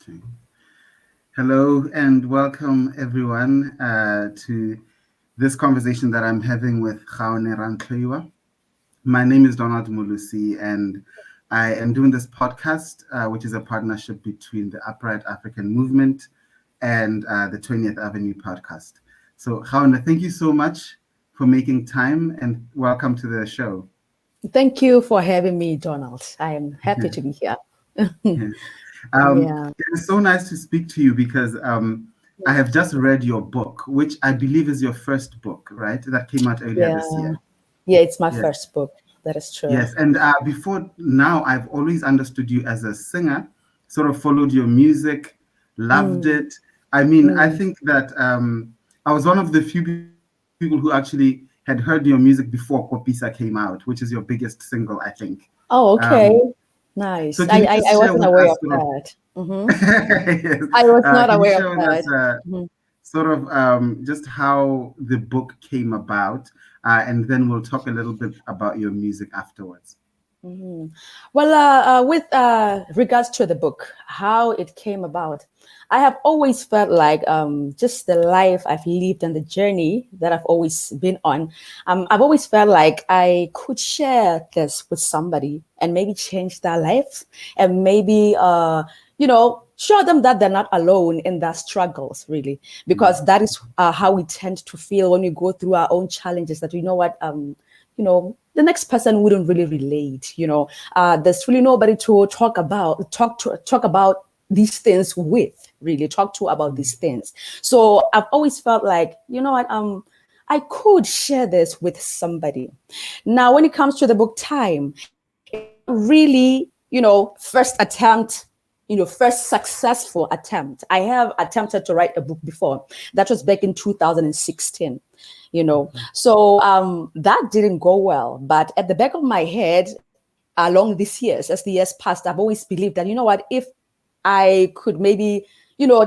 Okay. Hello and welcome everyone to this conversation that I'm having with Gaone Rantlhoiwa. My name is Donald Molosi, and I am doing this podcast, which is a partnership between the Upright African Movement and the 20th Avenue podcast. So, Gaone, thank you so much for making time and welcome to the show. Thank you for having me, Donald. I am happy to be here. Yes. Yeah. It is so nice to speak to you because I have just read your book, which I believe is your first book, right? That came out earlier Yeah. this year. Yeah, it's my Yes, first book. That is true. yes. And before now, I've always understood you as a singer, sort of followed your music, loved Mm, it. I mean, I mm. think that I was one of the few people who actually had heard your music before Kopisa came out, which is your biggest single, I think. Oh, Um, okay. so Nice. can you I, just I share wasn't with aware us of sort of that. yes. I was not Can you aware of share with us that. Mhm. sort of just how the book came about, and then we'll talk a little bit about your music afterwards. Mhm. Well, with regards to the book, how it came about, I have always felt like just the life I've lived and the journey that I've always been on. I've always felt like I could share this with somebody and maybe change their life and maybe, show them that they're not alone in their struggles, really, Mm, because that is how we tend to feel when we go through our own challenges. That we know what the next person wouldn't really relate. There's really nobody to talk about these things with, really talk to about mm, these things. So I've always felt like, what, I could share this with somebody. Now when it comes to the book Time, really, first attempt, first successful attempt. I have attempted to write a book before. That was back in 2016. So that didn't go well, but at the back of my head, along these years, as the years passed, I've always believed that, if I could maybe,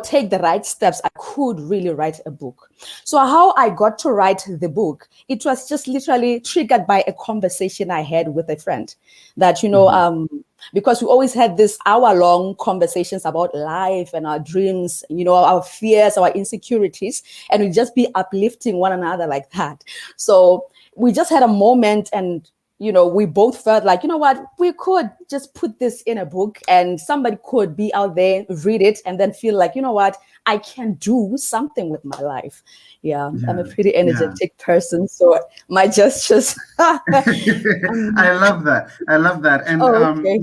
take the right steps, I could really write a book. So how I got to write the book, it was just literally triggered by a conversation I had with a friend that, mhm, because we always had this hour-long conversations about life and our dreams, our fears, our insecurities, and we just be uplifting one another like that. So we just had a moment, and we both felt like, what, we could just put this in a book and somebody could be out there, read it, and then feel like, what, I can do something with my life. Yeah, I'm a yeah, pretty yeah. energetic person, so my gestures. I love that. I love that. And Oh, okay.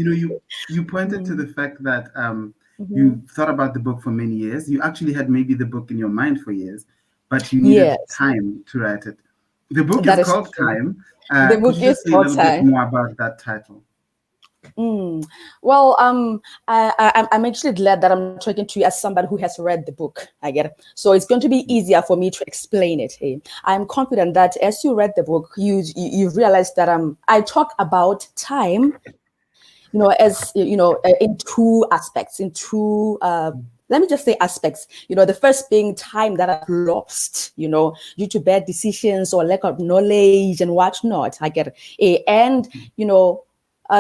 you pointed to Mm-hmm. the fact that Mm-hmm. you thought about the book for many years. You actually had maybe the book in your mind for years, but you needed Yes, time to write it. The book is that is called true. Time. The Could book you is just say a called little bit Time. more about that title? Mm. Well, I'm actually glad that I'm talking to you as somebody who has read the book. I get it. So it's going to be easier for me to explain it. I'm confident that as you read the book, you realize that I talk about time, as in two aspects, in two. Let me just say aspects. The first being time that I've lost, due to bad decisions or lack of knowledge and whatnot. I get it. And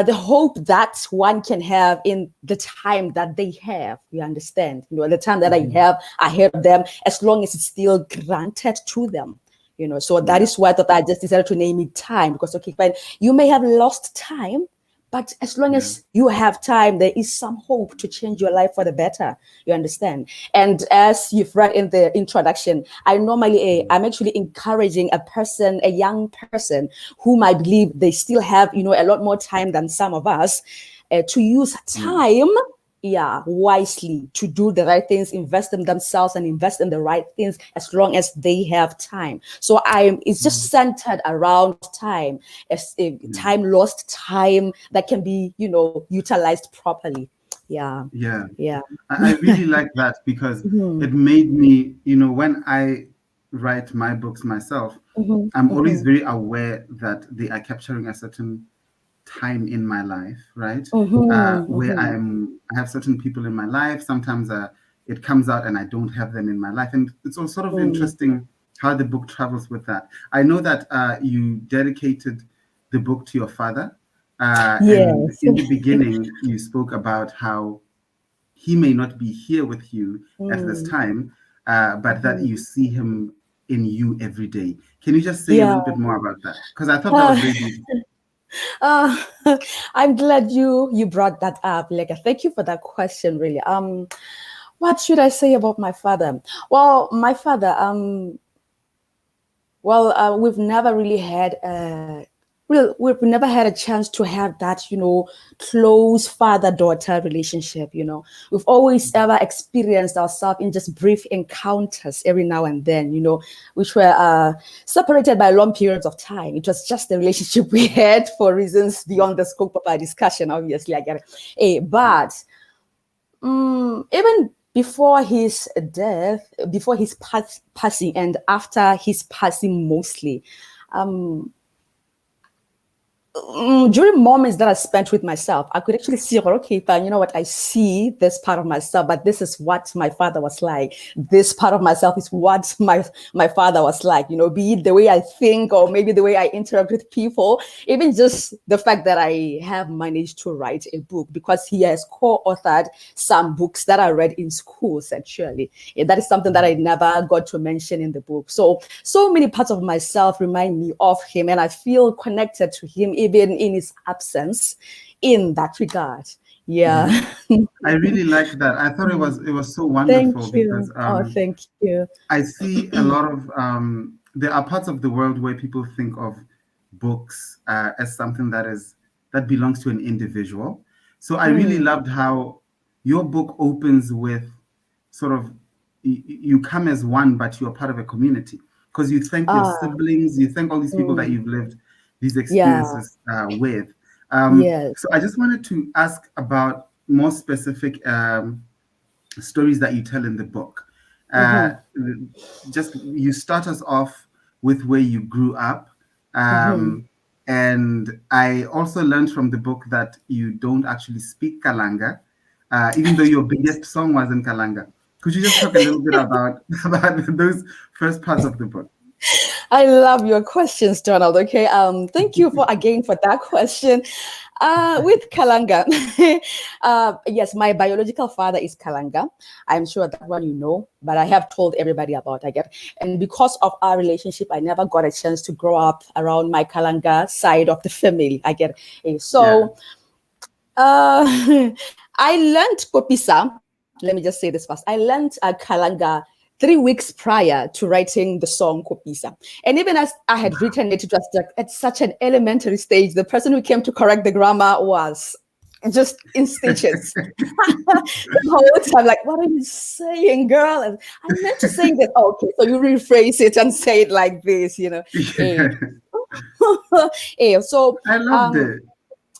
the hope that one can have in the time that they have. You understand? The time that I Mhm. have ahead of them, as long as it's still granted to them. So that Yeah, is why I just decided to name it Time, because okay, fine, you may have lost time, but as long yeah, as you have time, there is some hope to change your life for the better. You understand? And as you've read in the introduction, I'm actually encouraging a person, a young person, whom I believe they still have, a lot more time than some of us, to use yeah, time, yeah, wisely, to do the right things, invest in themselves and invest in the right things as long as they have time. So it's just mhm, centered around time, as yeah, time lost, time that can be, utilized properly. Yeah. yeah. Yeah. I really like that because Mhm, it made me, when I write my books myself, mhm, I'm always mhm, very aware that they are capturing a certain time in my life, right? mhm, Where mhm, I have certain people in my life. Sometimes it comes out and I don't have them in my life, and it's all sort of mhm. interesting how the book travels with that. I know that you dedicated the book to your father, and Yes. in the beginning you spoke about how he may not be here with you at this Mm, time, but that you mhm. see him in you every day. Can you just say a Yeah. little bit more about that? Because I thought that was Uh, very beautiful. uh, I'm glad you brought that up. Like, thank you for that question. Really. What should I say about my father? Well, my father. We've never really had we've never had a chance to have that, close father-daughter relationship. We've always ever experienced ourselves in just brief encounters every now and then, which were separated by long periods of time. It was just the relationship we had for reasons beyond the scope of our discussion. Obviously, I get it. But even before his death, before his passing, and after his passing, mostly, um, during moments that I spent with myself, I could actually see, okay, fine, you know what? I see this part of myself, but this is what my father was like. This part of myself is what my father was like. Be it the way I think, or maybe the way I interact with people, even just the fact that I have managed to write a book because he has co-authored some books that I read in schools. Actually, that is something that I never got to mention in the book. So many parts of myself remind me of him, and I feel connected to him even in his absence in that regard. Yeah. Mhm. I really like that. I thought it was so Thank wonderful you. because Oh, thank you. I see a lot of there are parts of the world where people think of books as something that belongs to an individual. So I really Mm. loved how your book opens with sort of you come as one, but you're part of a community because you thank your Ah, siblings, you thank all these people that mm. you've lived these Yeah. experiences with. Yes. So I just wanted to ask about more specific stories that you tell in the book. Uh, Mm-hmm. just you start us off with where you grew up. Mm-hmm. And I also learned from the book that you don't actually speak Kalanga, even though your biggest song was in Kalanga. Could you just talk a little bit about, about those first parts of the book? I love your questions, Donald. Okay. Thank you for that question. With Kalanga, yes, my biological father is Kalanga. I'm sure that one you know, but I have told everybody about. I get, and because of our relationship, I never got a chance to grow up around my Kalanga side of the family. I get. Yeah. So I learned Kopisa. Let me just say this first. I learned Kalanga 3 weeks prior to writing the song Kopisa. And even as I had written it, it was like at such an elementary stage. The person who came to correct the grammar was just in stitches. The whole time, like, what are you saying, girl? And I meant to say that. Oh, okay, so you rephrase it and say it like this. Eh. So I loved um it.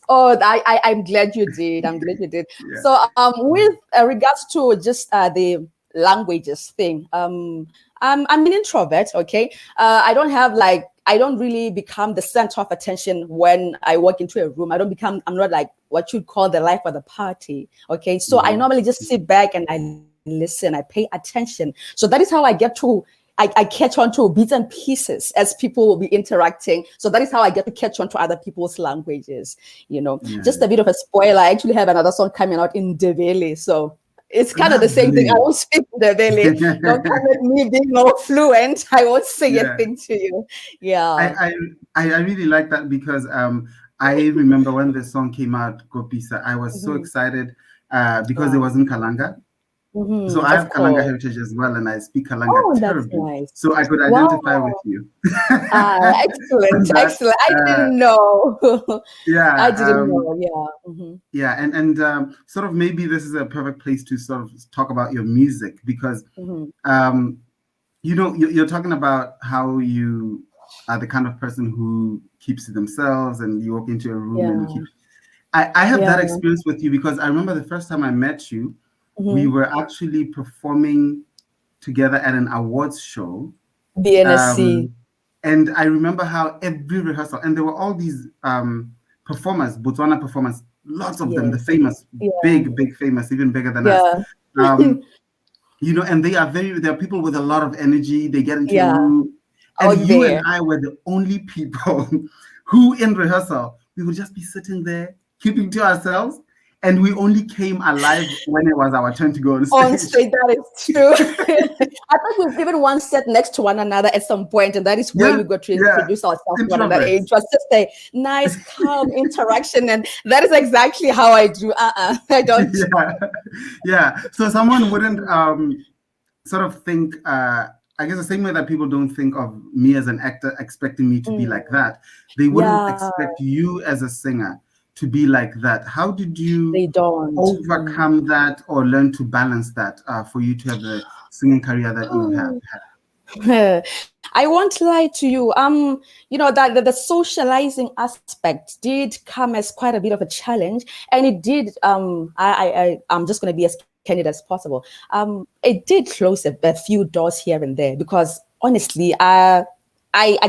Oh, I'm glad you did. I'm glad you did. Yeah. So, with regards to just the languages thing, I'm an introvert. Okay, I don't really become the center of attention when I walk into a room. I'm not like what you'd call the life of the party. Okay, so I Mhm. normally just sit back and I listen. I pay attention. So that is how I get to I catch on to bits and pieces as people will be interacting. So that is how I get to catch on to other people's languages. Just Yeah. a bit of a spoiler. I actually have another song coming out in Ndebele. So it's kind of the same thing. I Lovely. won't speak Ndebele. Don't come at me being more fluent. I won't say a Yeah. thing to you. Yeah. I really like that because I remember when the song came out, Kopisa, I was so Mhm. excited because it Wow. was in Kalanga. So I Of have Kalanga course. heritage as well, and I speak Kalanga Oh, that's terribly. nice. So I could identify with Wow. you Excellent. on that. Excellent. I didn't know. I Yeah, didn't know. Yeah. yeah, and sort of maybe this is a perfect place to sort of talk about your music because Hmm. um, you're talking about how you are the kind of person who keeps to themselves and you walk into a room and you keep Yeah. I have that Yeah. experience with you because I remember the first time I met you, we Hmm. were actually performing together at an awards show. BNSC. Um, and I remember how every rehearsal, and there were all these performers, Botswana performers, lots of them, the Yes. famous, Yeah. big famous, even bigger than us. Yeah. Um, and they are people with a lot of energy. They get into a Yeah. room, and Out you and there. I were the only people who, in rehearsal, we would just be sitting there, keeping to ourselves. And we only came alive when it was our turn to go on On stage. stage, that is true. I think we've even one sat next to one another at some point, and that is where Yeah, we got to yeah. introduce ourselves to one another. It Introverts. was just a nice, calm interaction, and that is exactly how I do. I don't. Yeah, yeah. So someone wouldn't sort of think, I guess the same way that people don't think of me as an actor expecting me to be like that, they wouldn't Yeah, expect you as a singer to be like that. How did you they don't. overcome that or learn to balance that for you to have the singing career that you have had? I won't lie to you. That the socializing aspect did come as quite a bit of a challenge, and it did. I'm just going to be as candid as possible. It did close a few doors here and there because honestly, I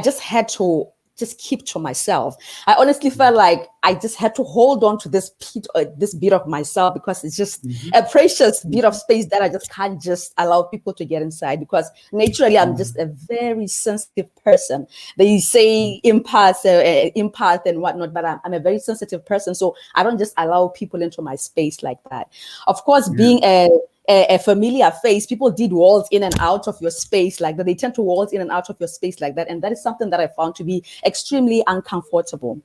just had to just keep to myself. I honestly felt like I just had to hold on to this bit of myself because it's just a precious bit of space that I just can't just allow people to get inside because naturally I'm just a very sensitive person. They say empath and whatnot, but I'm a very sensitive person. So I don't just allow people into my space like that. Of course, being a familiar face, people did waltz in and out of your space like that. They tend to waltz in and out of your space like that. And that is something that I found to be extremely uncomfortable.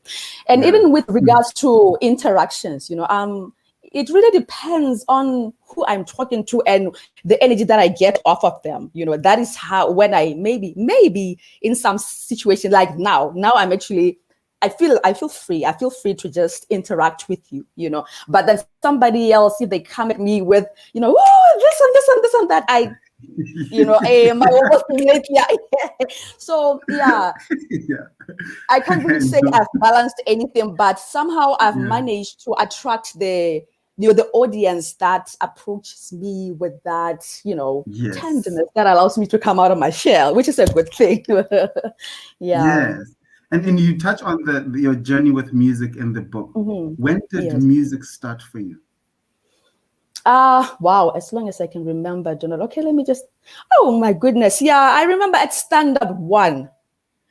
And even with regards to interactions, it really depends on who I'm talking to and the energy that I get off of them. That is how when I maybe in some situation like now I'm actually I feel free. I feel free to just interact with you, But then somebody else, if they come at me with, oh, this and this and this and that, my almost immediately. So yeah, I can't really say I've balanced anything, but somehow I've managed to attract the audience that approaches me with that, tenderness that allows me to come out of my shell, which is a good thing. Yes. And you touch on your journey with music in the book. When did music start for you? Wow, as long as I can remember, Donald. Okay, let me just, oh my goodness. Yeah, I remember at Standard 1.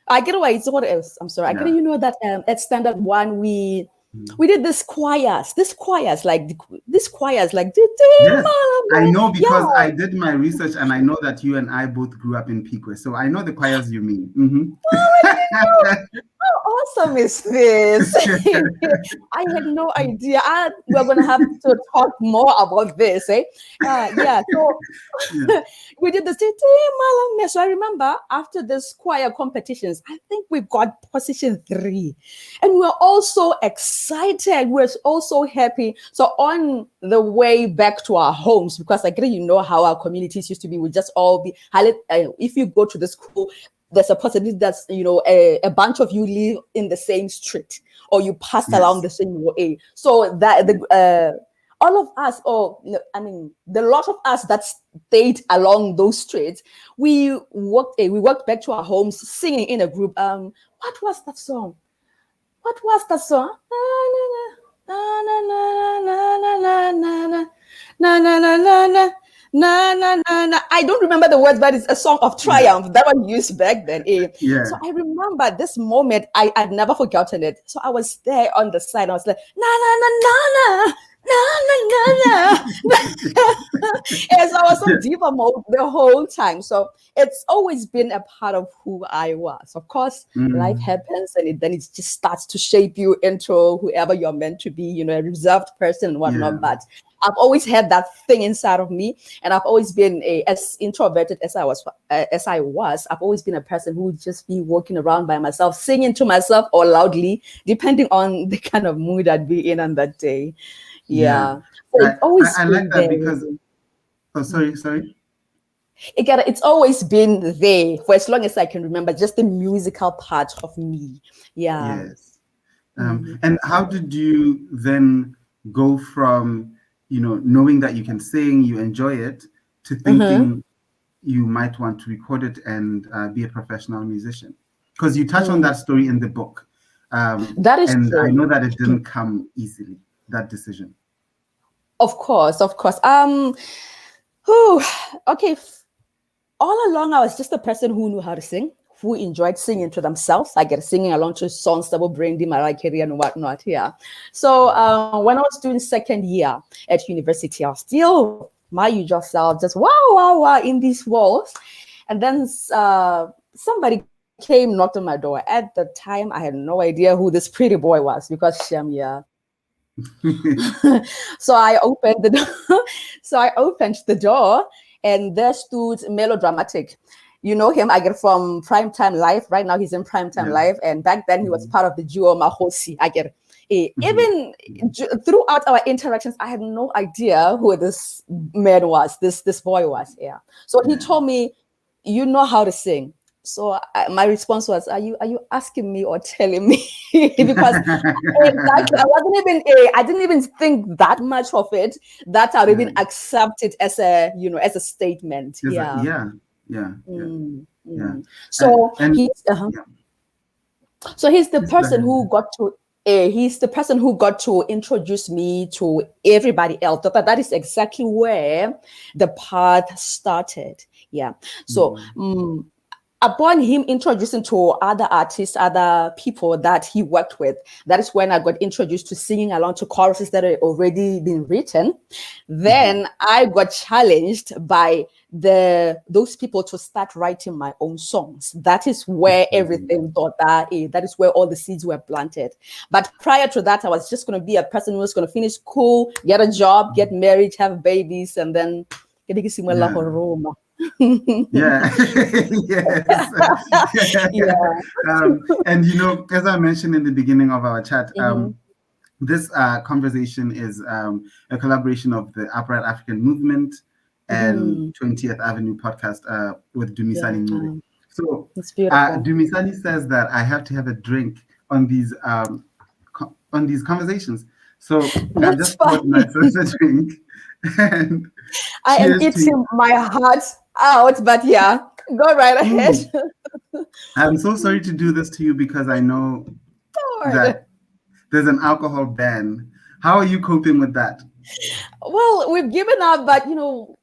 I get away. It's what else? I'm sorry. I get that at Standard 1 we did these choirs like yes, I know because I did my research and I know that you and I both grew up in Pique, so I know the choirs you mean. How awesome is this? I had no idea. We're going to have to talk more about this, eh? So we did the city. So I remember after this choir competitions, I think we got position 3. And we're also excited. We're also happy. So on the way back to our homes, because how our communities used to be, we just all be, if you go to the school, there's a possibility that a bunch of you live in the same street or you passed along the same way. So that all of us, the lot of us that stayed along those streets, we walked back to our homes singing in a group. What was that song? Na na na na na na na na na na na na. Na, na, na, na. I don't remember the words, but it's a song of triumph that was used back then. So I remember this moment. I'd never forgotten it. So I was there on the side. I was like, na na na na na. Na, na, na, na. As I was on diva mode the whole time. So it's always been a part of who I was. Of course, life happens and then it just starts to shape you into whoever you're meant to be, a reserved person and whatnot. But I've always had that thing inside of me, and I've always been as introverted as I was. I've always been a person who would just be walking around by myself, singing to myself or loudly, depending on the kind of mood I'd be in on that day. Yeah. So it's always I like that there. because. Oh, sorry. It's always been there for as long as I can remember. Just the musical part of me. Yeah. Yes. And how did you then go from knowing that you can sing, you enjoy it, to thinking you might want to record it and be a professional musician? Because you touch on that story in the book. That is and true. I know that it didn't come easily, that decision. Of course. Okay. All along, I was just a person who knew how to sing, who enjoyed singing to themselves. I get singing along to songs that were Brandy, Mariah Carey, and whatnot. Yeah. So when I was doing second year at university, I was still my usual self, just wow, wow, wow in these walls. And then somebody came, knocked on my door. At the time, I had no idea who this pretty boy was because Shamia. So I opened the door. So I opened the door, and there stood Melodramatic. You know him, I get from Primetime Live. Right now he's in Primetime Live, and back then he was part of the duo Molosi. I get even throughout our interactions, I had no idea who this man was, this boy was. Yeah. So he told me, "You know how to sing." So my response was, "Are you asking me or telling me?" Because exactly, I didn't even think that much of it that I would even accept it as a as a statement. Yeah. So he's the person who got to he's the person who got to introduce me to everybody else. That is exactly where the path started. Yeah. So upon him introducing to other artists, other people that he worked with, that is when I got introduced to singing along to choruses that had already been written. Then I got challenged by those people to start writing my own songs. That is where everything thought that is where all the seeds were planted. But prior to that, I was just going to be a person who was going to finish school, get a job, get married, have babies, and then Yes. And as I mentioned in the beginning of our chat, this conversation is a collaboration of the Upright African Movement and 20th Avenue podcast with Dumisani Mure. So Dumisani says that I have to have a drink on these conversations. So I've just poured myself a drink. And I am eating my heart out, but yeah, go right ahead. I'm so sorry to do this to you because I know that there's an alcohol ban. How are you coping with that? Well, we've given up, but you know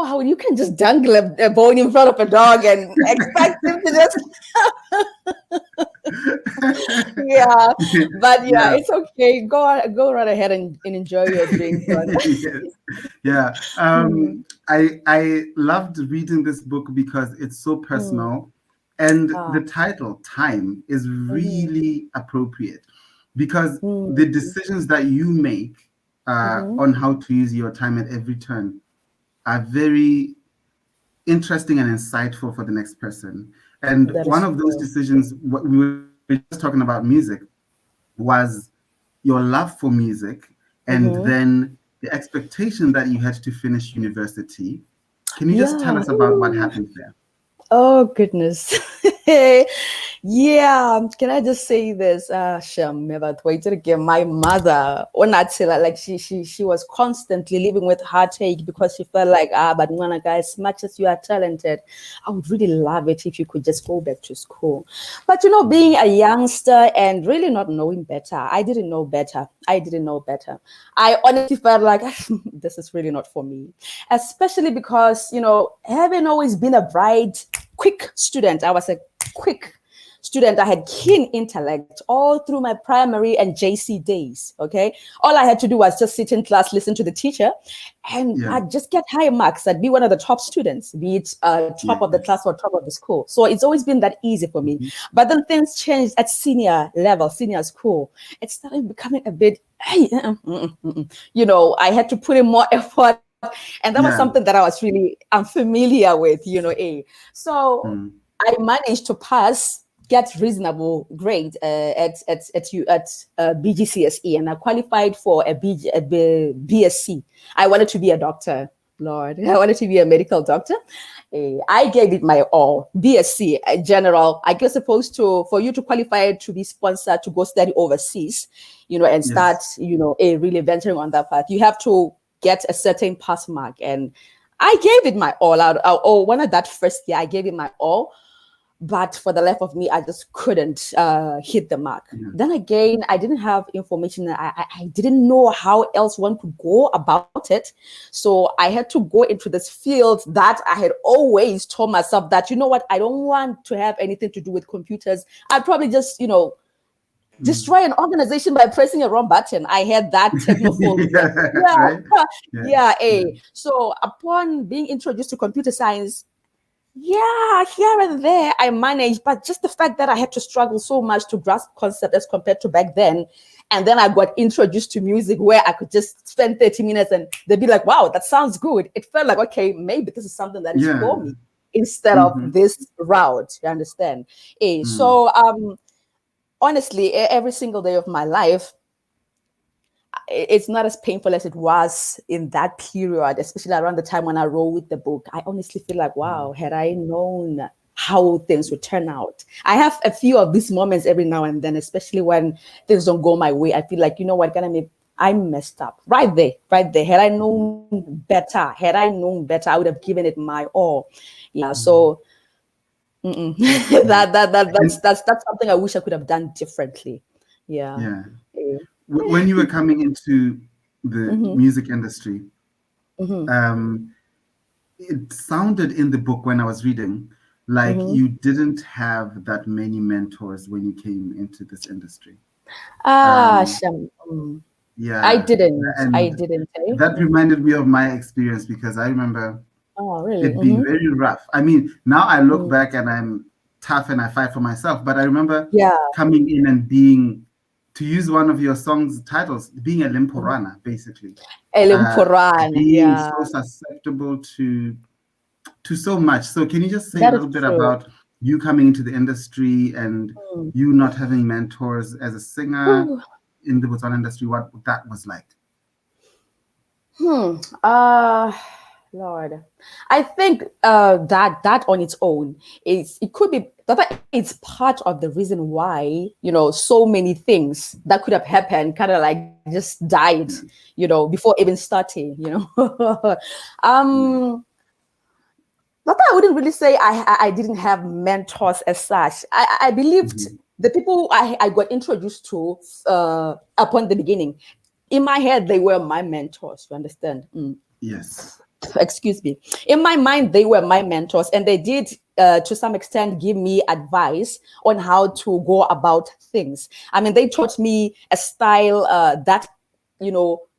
how you can just dangle a bone in front of a dog and expect him to just but it's okay. Go right ahead and enjoy your drink. I loved reading this book because it's so personal, and the title "Time" is really appropriate because the decisions that you make on how to use your time at every turn are very interesting and insightful for the next person. And one of those decisions, what we were just talking about music, was your love for music and then the expectation that you had to finish university. Can you just tell us about what happened there? Oh, goodness. Yeah, can I just say this? My mother, like she was constantly living with heartache because she felt like, but guys, as much as you are talented, I would really love it if you could just go back to school. But being a youngster and really not knowing better, I didn't know better. I honestly felt like this is really not for me, especially because, having always been a bright, quick student, I was a quick student. I had keen intellect all through my primary and JC days. Okay. All I had to do was just sit in class, listen to the teacher, and I'd just get high marks. I'd be one of the top students, be it top of the class or top of the school. So it's always been that easy for me. But then things changed at senior school. It started becoming a bit, I had to put in more effort. And that was something that I was really unfamiliar with, So I managed to get reasonable grade at BGCSE, and I qualified for a BSc. I wanted to be a doctor, Lord. I wanted to be a medical doctor. I gave it my all. BSc, general. I guess for you to qualify to be sponsored to go study overseas, and start, really venturing on that path, you have to get a certain pass mark. And I gave it my all out. One of that first year, I gave it my all. but for the life of me, I just couldn't hit the mark. Yeah. Then again, I didn't have information. I didn't know how else one could go about it. So I had to go into this field that I had always told myself that, you know what, I don't want to have anything to do with computers. I'd probably just, Mm. destroy an organization by pressing a wrong button. I had that technophobia. Yeah, Yeah, right. Yeah, yeah, yeah, So upon being introduced to computer science, yeah, here and there I managed, but just the fact that I had to struggle so much to grasp concept as compared to back then. And then I got introduced to music where I could just spend 30 minutes and they'd be like, wow, that sounds good. It felt like, okay, maybe this is something that is yeah. for me instead of Mm-hmm. this route. You understand? Mm. Honestly, every single day of my life, it's not as painful as it was in that period, especially around the time when I wrote the book. I honestly feel like, wow, Mm. had I known how things would turn out. I have a few of these moments every now and then, especially when things don't go my way. I feel like, you know what, I messed up right there, right there. Had I known better, I would have given it my all. Yeah. Mm. So Mm. that's something I wish I could have done differently. Yeah. Yeah. Eh, When you were coming into the mhm, music industry, mhm, um, it sounded in the book when I was reading like mhm. you didn't have that many mentors when you came into this industry. Ah, Um, Sham. I yeah, didn't. I and didn't. that reminded me of my experience because I remember Oh, really? it being very rough. I mean, now I look Mm. back and I'm tough and I fight for myself, but I remember Yeah. coming in and being, to use one of your song's titles, being a Mhm. limporana, basically. Uh, Elimpuran. being Yeah, so susceptible to so much. So can you just say a that is little bit true. about you coming into the industry and Mm. you not having mentors as a singer Whew. in the Botswana industry, what that was like? Hmm. Lord, I think that on its own is it could be that it's part of the reason why so many things that could have happened kind of like just died, Yeah, before even starting. yeah. um Not that I wouldn't really say I didn't have mentors as such. I believed Mhm. the people I got introduced to upon the beginning. In my head, they were my mentors. You understand? Yes. Excuse me. In my mind, they were my mentors, and they did, to some extent, give me advice on how to go about things. I mean, they taught me a style that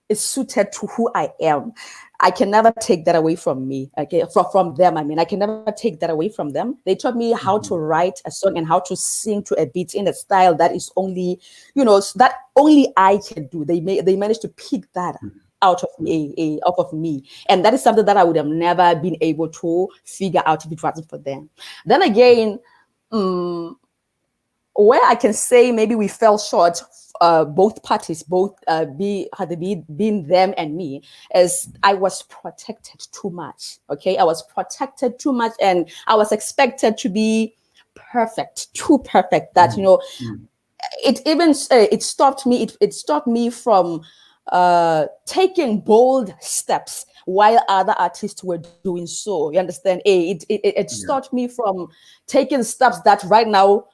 is suited to who I am. I can never take that away from me. Okay, from them. I mean, I can never take that away from them. They taught me how to Mhm. write a song and how to sing to a beat in a style that is only, that only I can do. They managed to pick that out of me, off of me, and that is something that I would have never been able to figure out if it wasn't for them. Then again, um, where I can say maybe we fell short, both parties, both had to be being them and me, as I was protected too much. Okay, I was protected too much, and I was expected to be perfect, too perfect. That Mm. Mm. it even it stopped me. It stopped me from taking bold steps while other artists were doing so. You understand? It Yeah. stopped me from taking steps that right now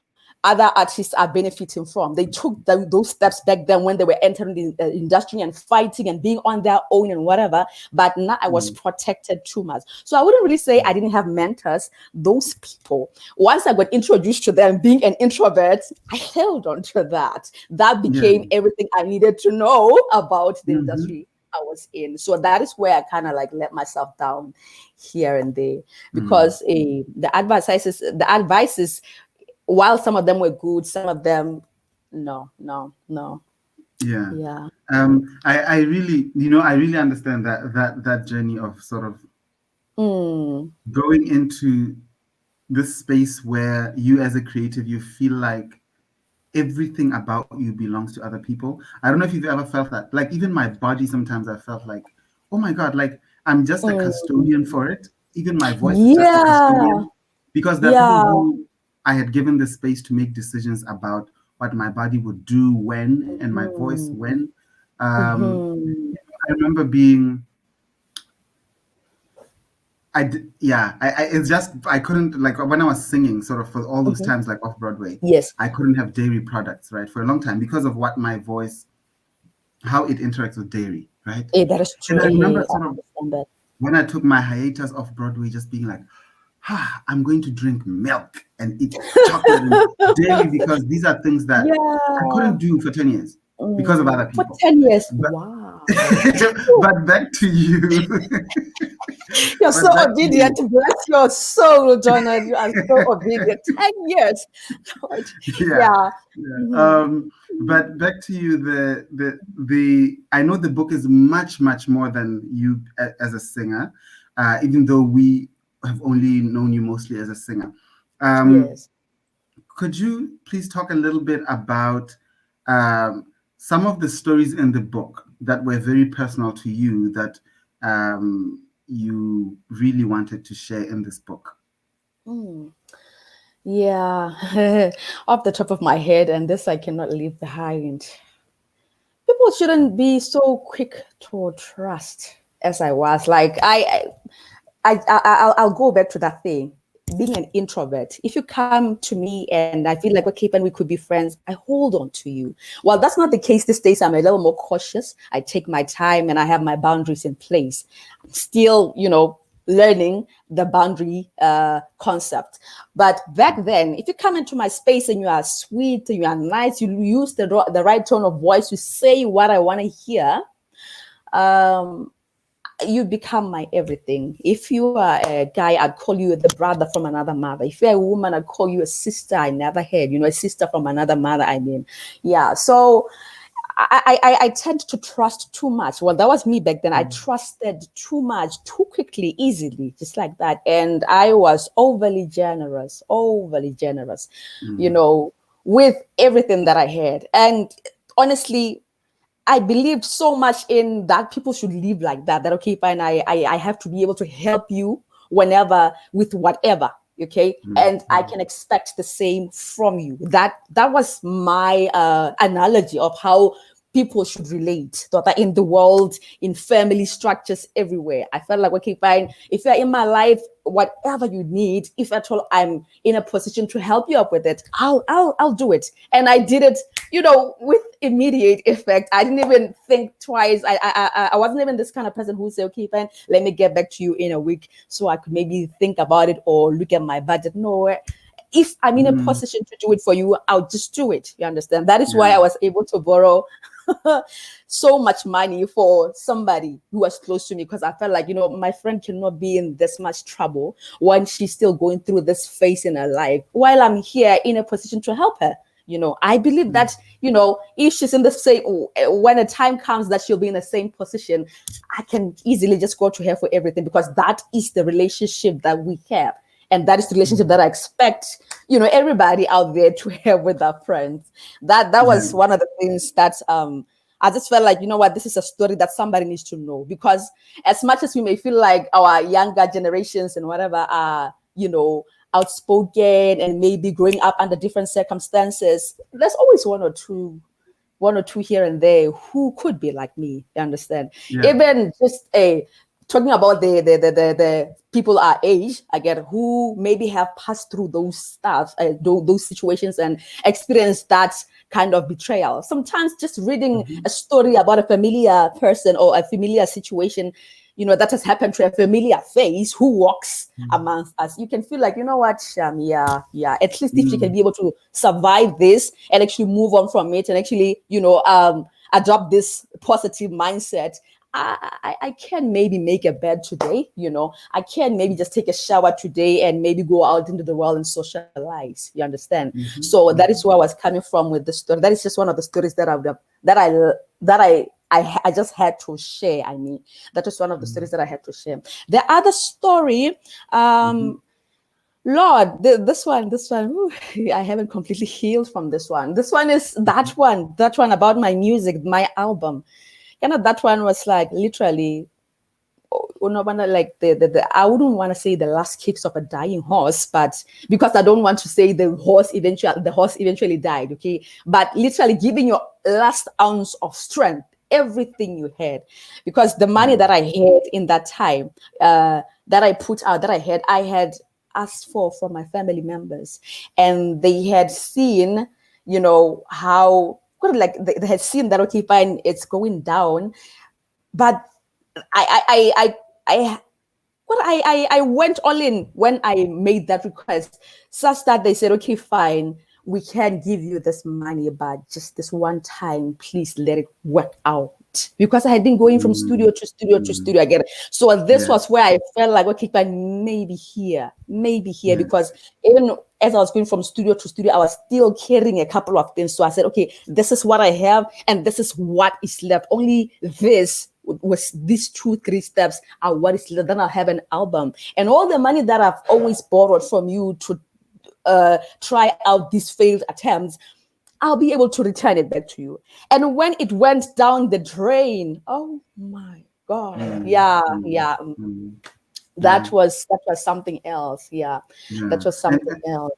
other artists are benefiting from. They took those steps back then when they were entering the industry and fighting and being on their own and whatever. But now I was Mm. protected too much. So I wouldn't really say I Mm. didn't have mentors. Those people, once I got introduced to them, being an introvert, I held on to that. That Yeah. became everything I needed to know about the Hmm. industry I was in. So that is where I kind of like let myself down here and there, Mm. because the advices, while some of them were good, some of them, no, no, no. Yeah. Yeah. I really, I really understand that journey of sort of Mm, going into this space where you as a creative, you feel like everything about you belongs to other people. I don't know if you've ever felt that. Like even my body, sometimes I felt like, oh my God, like I'm just a mm. custodian for it. Even my voice is just a Yeah, custodian because there are people yeah. who I had given the space to make decisions about what my body would do when and my voice Mhm, when. Um, mhm, I remember being Yeah. It's just I couldn't, like, when I was singing, sort of, for all those Mhm. times, like, off Broadway, Yes. I couldn't have dairy products, right, for a long time because of what my voice, how it interacts with dairy, right? That is And true. I remember I sort of understand that. when I took my hiatus off Broadway, just being like, I'm going to drink milk and eat chocolate and dairy because these are things that I couldn't Yeah. do for 10 years because of other For people. 10 years. But, Wow. but back to you. You're so But back to obedient. you. Bless your soul, Donald. You are so obedient. 10 years. Lord. Yeah. Yeah. Yeah. Mhm. But back to you. The I know the book is much, much more than you as a singer, even though we have only known you mostly as a singer. Um, Yes. could you please talk a little bit about some of the stories in the book that were very personal to you that you really wanted to share in this book? Mm. Yeah. Off the top of my head, and this I cannot leave behind. People shouldn't be so quick to trust as I was. Like I'll go back to that thing. Being an introvert, if you come to me and I feel like okay, and we could be friends, I hold on to you. Well, that's not the case these days. I'm a little more cautious. I take my time and I have my boundaries in place. I'm still, learning the boundary concept. But back then, if you come into my space and you are sweet, you are nice, you use the right tone of voice, you say what I want to hear. Um, you become my everything. If you are a guy, I'd call you the brother from another mother. If you're a woman, I'd call you a sister I never had, a sister from another mother, I mean. Yeah. So I tend to trust too much. Well, that was me back then. I trusted too much, too quickly, easily, just like that. And I was overly generous, you Mm, know, with everything that I had. And honestly, I believe so much in that people should live like that. That okay, fine. I have to be able to help you whenever with whatever. Okay, mm, and I can expect the same from you. That was my analogy of how people should relate that in the world, in family structures everywhere. I felt like okay, fine. If you're in my life, whatever you need, if at all I'm in a position to help you up with it, I'll do it. And I did it, with immediate effect. I didn't even think twice. I wasn't even this kind of person who would say, okay, fine, let me get back to you in a week so I could maybe think about it or look at my budget. No, if I'm in a mm, position to do it for you, I'll just do it. You understand? That is why yeah. I was able to borrow so much money for somebody who was close to me because I felt like, my friend cannot be in this much trouble when she's still going through this phase in her life while I'm here in a position to help her. I believe Mm, that, if she's in the same, when a time comes that she'll be in the same position, I can easily just go to her for everything because that is the relationship that we have. And that is the relationship mm, that I expect, everybody out there to have with their friends. That yeah. was one of the things that I just felt like, this is a story that somebody needs to know. Because as much as we may feel like our younger generations and whatever are, outspoken and maybe growing up under different circumstances, there's always one or two here and there who could be like me. You understand? Yeah. Even just a talking about the people our age, I get who maybe have passed through those stuff, those situations, and experienced that kind of betrayal. Sometimes just reading Mhm, a story about a familiar person or a familiar situation, that has happened to a familiar face who walks mm, amongst us, you can feel like, what, yeah, at least if she can mm, be able to survive this and actually move on from it and actually, adopt this positive mindset. I can maybe make a bed today, I can maybe just take a shower today and maybe go out into the world and socialize. You understand? mhm, So that is mhm, where I was coming from with the story. That is just one of the stories that I just had to share. I mean, that was one of the mm, stories that I had to share. The other story, mhm, Lord, this one, I haven't completely healed from this one. This one is that one about my music, my album. That one was like literally, like I wouldn't want to say the last kicks of a dying horse, but because I don't want to say the horse eventually died. Okay, but literally giving your last ounce of strength everything you had, because the money that I had in that time, that I put out, that I had asked for from my family members, and they had seen, how good, like they had seen that, okay, fine, it's going down, but I well, I went all in when I made that request, such that they said, okay, fine, we can give you this money, but just this one time, please let it work out. Because I had been going from studio Mm, to studio to mm, studio again. So this yes, was where I felt like, okay, fine, maybe here, yes. because even as I was going from studio to studio, I was still carrying a couple of things. So I said, okay, this is what I have, and this is what is left. Only this was these 2-3 steps are what is left. Then I'll have an album. And all the money that I've always borrowed from you to try out these failed attempts, I'll be able to return it back to you. And when it went down the drain, oh my God. Mm, Yeah, mm, yeah. mm, yeah, That was something else. Yeah. That yeah. was something else.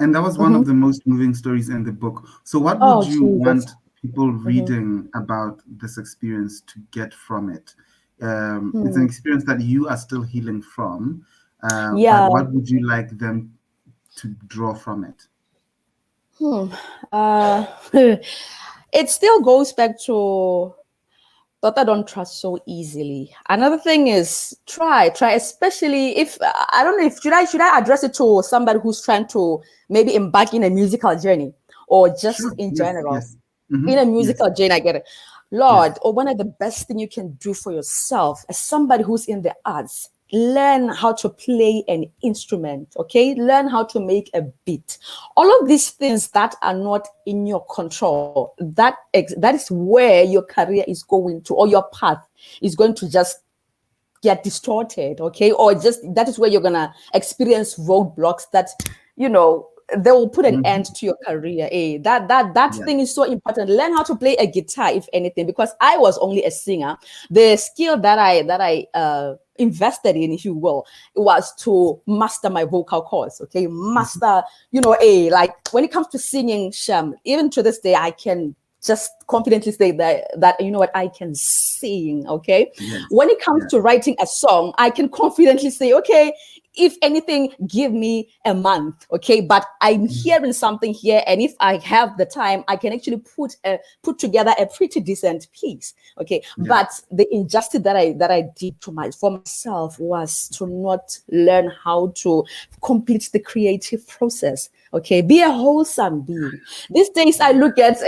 And that was one of Mhm. the most moving stories in the book. So, what would Oh you Jesus. want people Mhm. reading about this experience to get from it? It's an Hmm. experience that you are still healing from, but Yeah. what would you like them to draw from it? Hmm. Uh, it still goes back to that I don't trust so easily. Another thing is try, especially if I don't know if should I address it to somebody who's trying to maybe embark in a musical journey, or just Sure. in Yes. general. Yes. In a Yes. musical journey, I get it. Yes. Lord, or one of the best thing you can do for yourself as somebody who's in the arts, learn how to play an instrument, okay? Learn how to make a beat. All of these things that are not in your control, that is where your career is going to, or your path is going to just get distorted, okay? Or just that is where you're gonna experience roadblocks that, you know, they will put an end Hmm. to your career. That Yeah. thing is so important. Learn how to play a guitar, if anything, because I was only a singer. The skill that I invested in, if you will, was to master my vocal cords. Okay, Mhm. master, like when it comes to singing, Sham, even to this day, I can just confidently say that you know what, I can sing. Okay, Yes. when it comes Yeah. to writing a song, I can confidently say, okay, if anything, give me a month. Okay, but I'm Mhm. hearing something here, and if I have the time, I can actually put together a pretty decent piece. Okay, Yeah. but the injustice that I did for myself was to not learn how to complete the creative process. Okay, be a wholesome being. These days I look at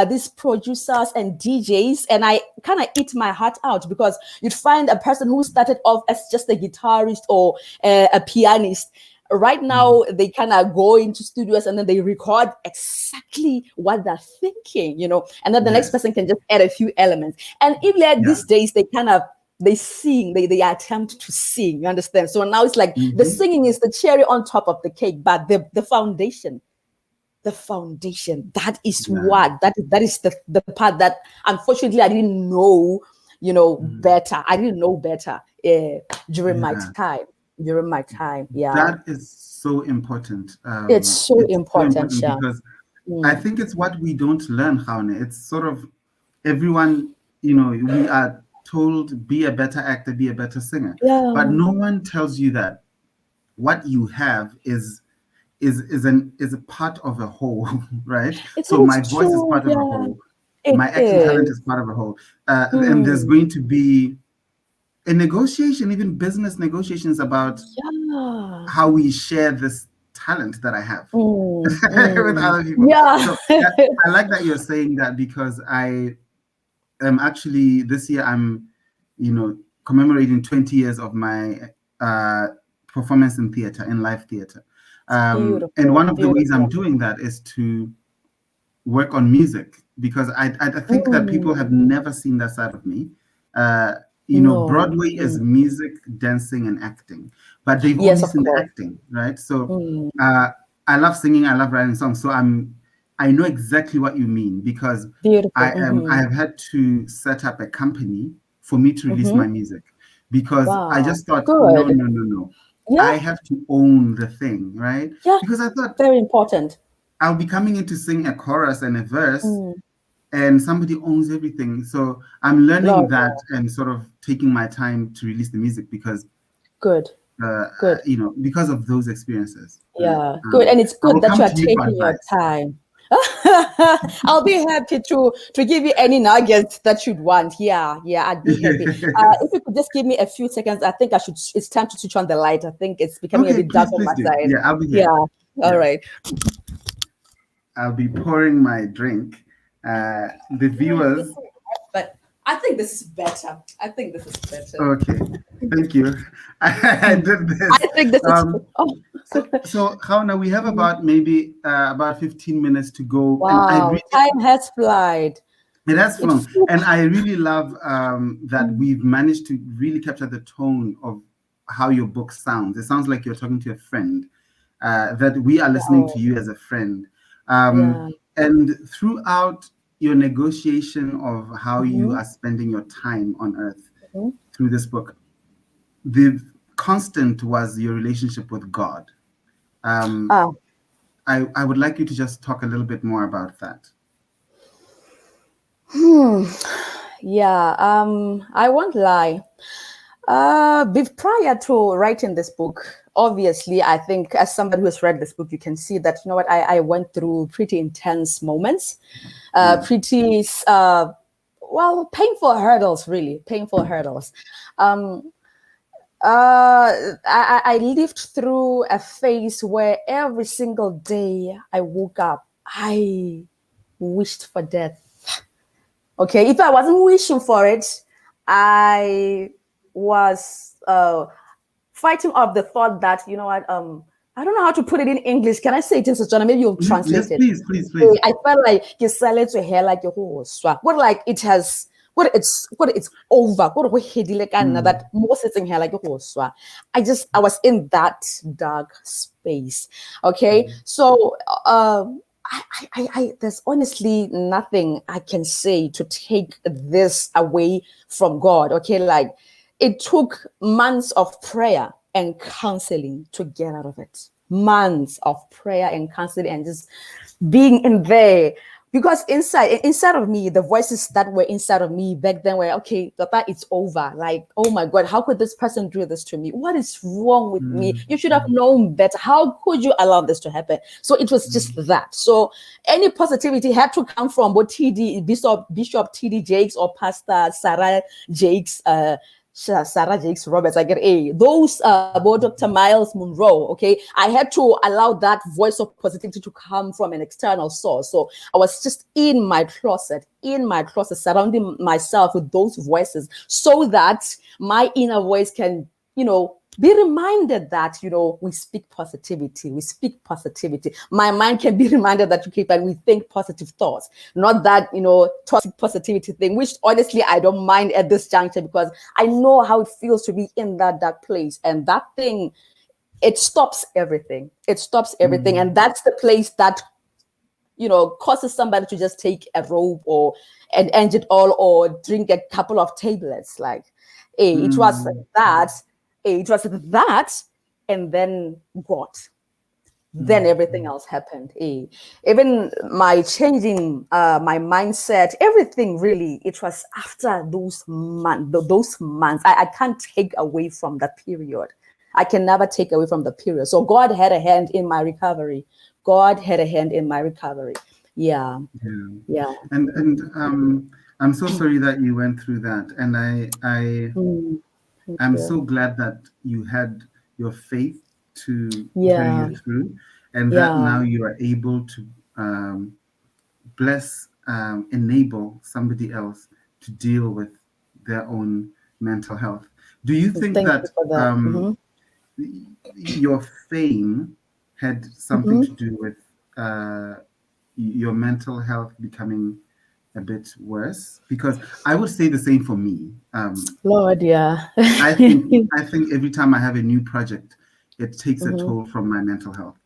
these producers and DJs, and I kind of eat my heart out, because you'd find a person who started off as just a guitarist or a pianist. Right Mhm. now, they kind of go into studios and then they record exactly what they're thinking, and then the next Yes. person can just add a few elements. And even like Yeah. these days, they sing, they attempt to sing, you understand? So now it's like the Hmm. singing is the cherry on top of the cake, but the foundation, that is Yeah. the part that unfortunately I didn't know, Mhm. better. I didn't know better during my Yeah. time. Yeah. That is so important. It's so It's so important, important Sha. because I Mm. think it's what we don't learn, Jaune. It's sort of everyone, we are told be a better actor, be a better singer, but Yeah. no one tells you that what you have is a part of a whole, right? It So is my voice is true. part of a Yeah. whole, It my acting talent is. is part of a whole, and there's Mm. going to be a negotiation, even business negotiations about Yeah. how we share this talent that I have Mm. with Mm. other people. Yeah. So I like that you're saying that because I am actually this year I'm, commemorating 20 years of my uh, performance in theater, in live theater. And Beautiful. one of the ways I'm Beautiful. doing that is to work on music because I think that people have Mm. never seen that side of me. Uh, No. Broadway is Mm. music, dancing, and acting, but they've Yes, only of seen the course. acting, right? So Mm. I love singing, I love writing songs, so I know exactly what you mean because Beautiful. I Mm-hmm. have had to set up a company for me to release Mm-hmm. my music because I Wow. just thought, no, Good. no, no, no, Yeah. I have to own the thing, right? Yeah. Because I thought Very important. I'll be coming in to sing a chorus and a verse, Mm. and somebody owns everything. So I'm learning Lord, that and sort of taking my time to release the music because, good, good. because of those experiences. Right? Yeah, good. And it's I good will that come you are to you for taking your advice. time. I'll be happy to give you any nuggets that you'd want. Yeah, yeah, I'd be happy. If you could just give me a few seconds, I think I should. It's time to switch on the light. I think it's becoming a Okay, bit dark please, on please my do. side. Yeah, I'll be Yeah. here. All Yeah, right. I'll be pouring my drink. The viewers. But I think this is better. I think this is better. Okay, thank you. I did this. I think this is. Oh, So Gaona, we have about maybe about 15 minutes to go, and I wow, really time has flied. it has It flown, flew. and I really love that we've managed to really capture the tone of how your book sounds. It sounds like you're talking to a friend, that we are listening to Wow. you as a friend. Yeah. And throughout your negotiation of how you Mhm, are spending your time on earth mhm. through this book, the constant was your relationship with God. Um, Ah, I would like you to just talk a little bit more about that. hmm. Yeah. I won't lie. Prior to writing this book, obviously, I think as somebody who has read this book, you can see that, you know what, I went through pretty intense moments, Mm, pretty, well, painful hurdles, really, painful hurdles. Um, I lived through a phase where every single day I woke up, I wished for death. Okay, if I wasn't wishing for it, I was fighting off the thought that, you know what, I don't know how to put it in English. Can I say it in Setswana? Maybe you'll mhm. Yes, translate it. please, please, please. I felt like you sell it to hair like a horse. What like it has what it's over. What we hedile ka nna Mm, that more sitting here like a horse. I was in that dark space. Okay. mm, So there's honestly nothing I can say to take this away from God. Okay, like it took months of prayer and counseling to get out of it. Months of prayer and counseling and just being in there. Because inside of me, the voices that were inside of me back then were, okay, Papa, it's over. Like, oh my God, how could this person do this to me? What is wrong with me? mm, You should have mm, known better. How could you allow this to happen? So it was just mm, that. So any positivity had to come from both Bishop TD Jakes or Pastor Sarah Jakes, Sarah Jakes Roberts. I get those about Dr. Miles Monroe. Okay, I had to allow that voice of positivity to come from an external source. So I was just in my closet, surrounding myself with those voices, so that my inner voice can, be reminded that, we speak positivity. We speak positivity. My mind can be reminded that, okay, but we think positive thoughts, not that, toxic positivity thing, which honestly I don't mind at this juncture because I know how it feels to be in that dark place. And that thing, it stops everything. It stops everything. mm, And that's the place that, causes somebody to just take a rope or and end it all or drink a couple of tablets. Like, it was mm, that, it was that, and then what? Then mm, everything else happened. Even my changing my mindset, everything really, it was after those months. I can't take away from that period. I can never take away from the period. So God had a hand in my recovery. God had a hand in my recovery. Yeah, yeah. yeah. And I'm so sorry that you went through that, and I Mm, thank I'm you. so glad that you had your faith to carry Yeah, you through, and that yeah. now you are able to enable somebody else to deal with their own mental health. Do you think Thank you that for that. your fame had something Hmm. to do with your mental health becoming a bit worse? Because I would say the same for me. Lord, yeah. I think every time I have a new project, it takes a Mhm. toll from my mental health.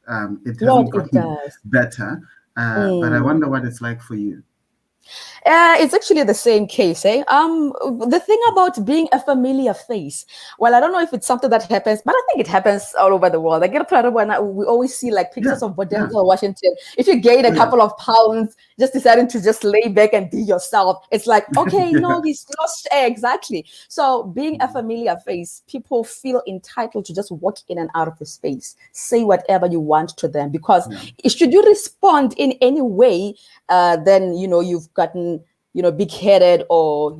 It Lord, hasn't it gotten does. better, but I Mm. wonder what it's like for you. It's actually the same case, eh? The thing about being a familiar face, well, I don't know if it's something that happens, but I think it happens all over the world. I get proud of when we always see like Yeah, pictures of yeah, Bodenzel Washington. If you gain a yeah, couple of pounds, just deciding to just lay back and be yourself, it's like, okay, yeah. no, he's lost. Exactly. So being a familiar face, people feel entitled to just walk in and out of the space, say whatever you want to them, because Yeah. should you respond in any way, then you've gotten big-headed, or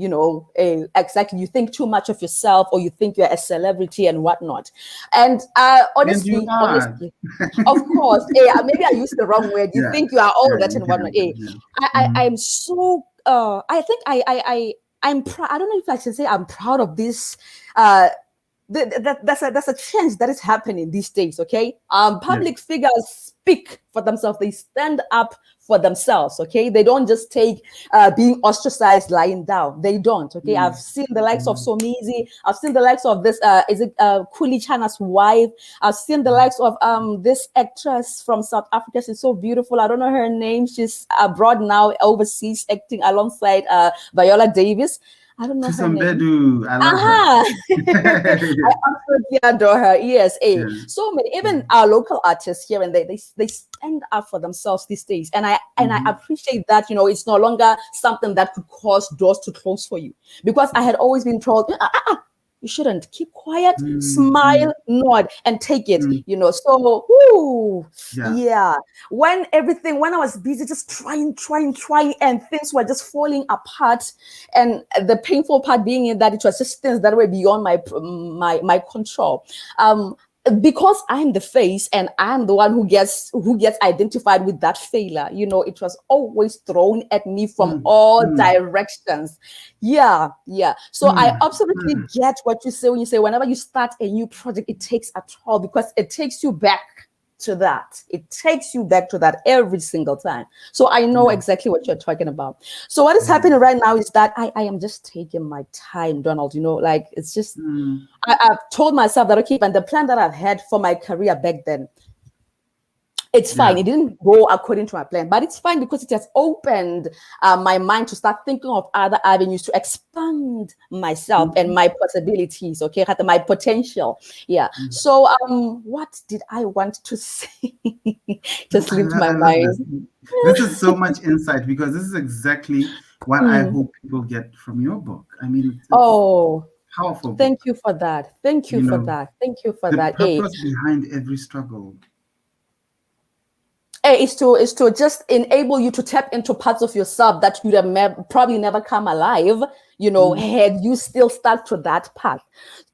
exactly, you think too much of yourself, or you think you're a celebrity and whatnot. And And you are. honestly, of course, maybe I used the wrong word. You Yeah, think you are all yeah, that you and whatnot. can. Yeah. Mhm. I'm so I think I'm proud. I don't know if I should say I'm proud of this. That's a change that is happening these days. Okay, Yeah. public figures speak for themselves. They stand up for themselves. Okay, they don't just take being ostracized lying down. They don't. Okay, I've Mm. seen the likes of Mm. Somizi. I've seen the likes of this is it Kuli Chana's wife. I've seen the likes of this actress from South Africa. She's so beautiful. I don't know her name. She's abroad now, overseas, acting alongside Viola Davis. I don't know her name. Tusombedu, I love her. Aha! I absolutely adore her. Yes, Yeah. so many, even Mm. our local artists here, and they stand up for themselves these days, and I Mhm. appreciate that. It's no longer something that could cause doors to close for you, because I had always been told, you shouldn't, keep quiet, Mm. Mm. smile, nod, and take it. Mm. So, whoo, Yeah. yeah. When I was busy just trying, and things were just falling apart, and the painful part being in that it was just things that were beyond my control. Because I'm the face and I'm the one who gets identified with that failure, it was always thrown at me from Mm. all Mm. directions. Yeah. So I Mm. absolutely Mm. get what you say when you say whenever you start a new project, it takes a toll, because it takes you back to that. It takes you back to that every single time. So I know Yeah. exactly what you're talking about. So what is Mm. happening right now is that I am just taking my time, Donald. Like, it's just, Mm. I've told myself that, okay, and the plan that I've had for my career back then, it's fine. Yeah. It didn't go according to my plan, but it's fine because it has opened my mind to start thinking of other avenues to expand myself and Mhm. my possibilities. Okay, my potential. Yeah. Mm. So, what did I want to say? Just I, slipped my I love this. mind. This is so much insight because this is exactly what I Hmm. hope people get from your book. I mean, it's Oh, a powerful thank book. you for that. Thank you You for know, that. Thank you for the that. purpose behind every struggle. Is to just enable you to tap into parts of yourself that you'd have probably never come alive, Mm. had you still stuck to that path.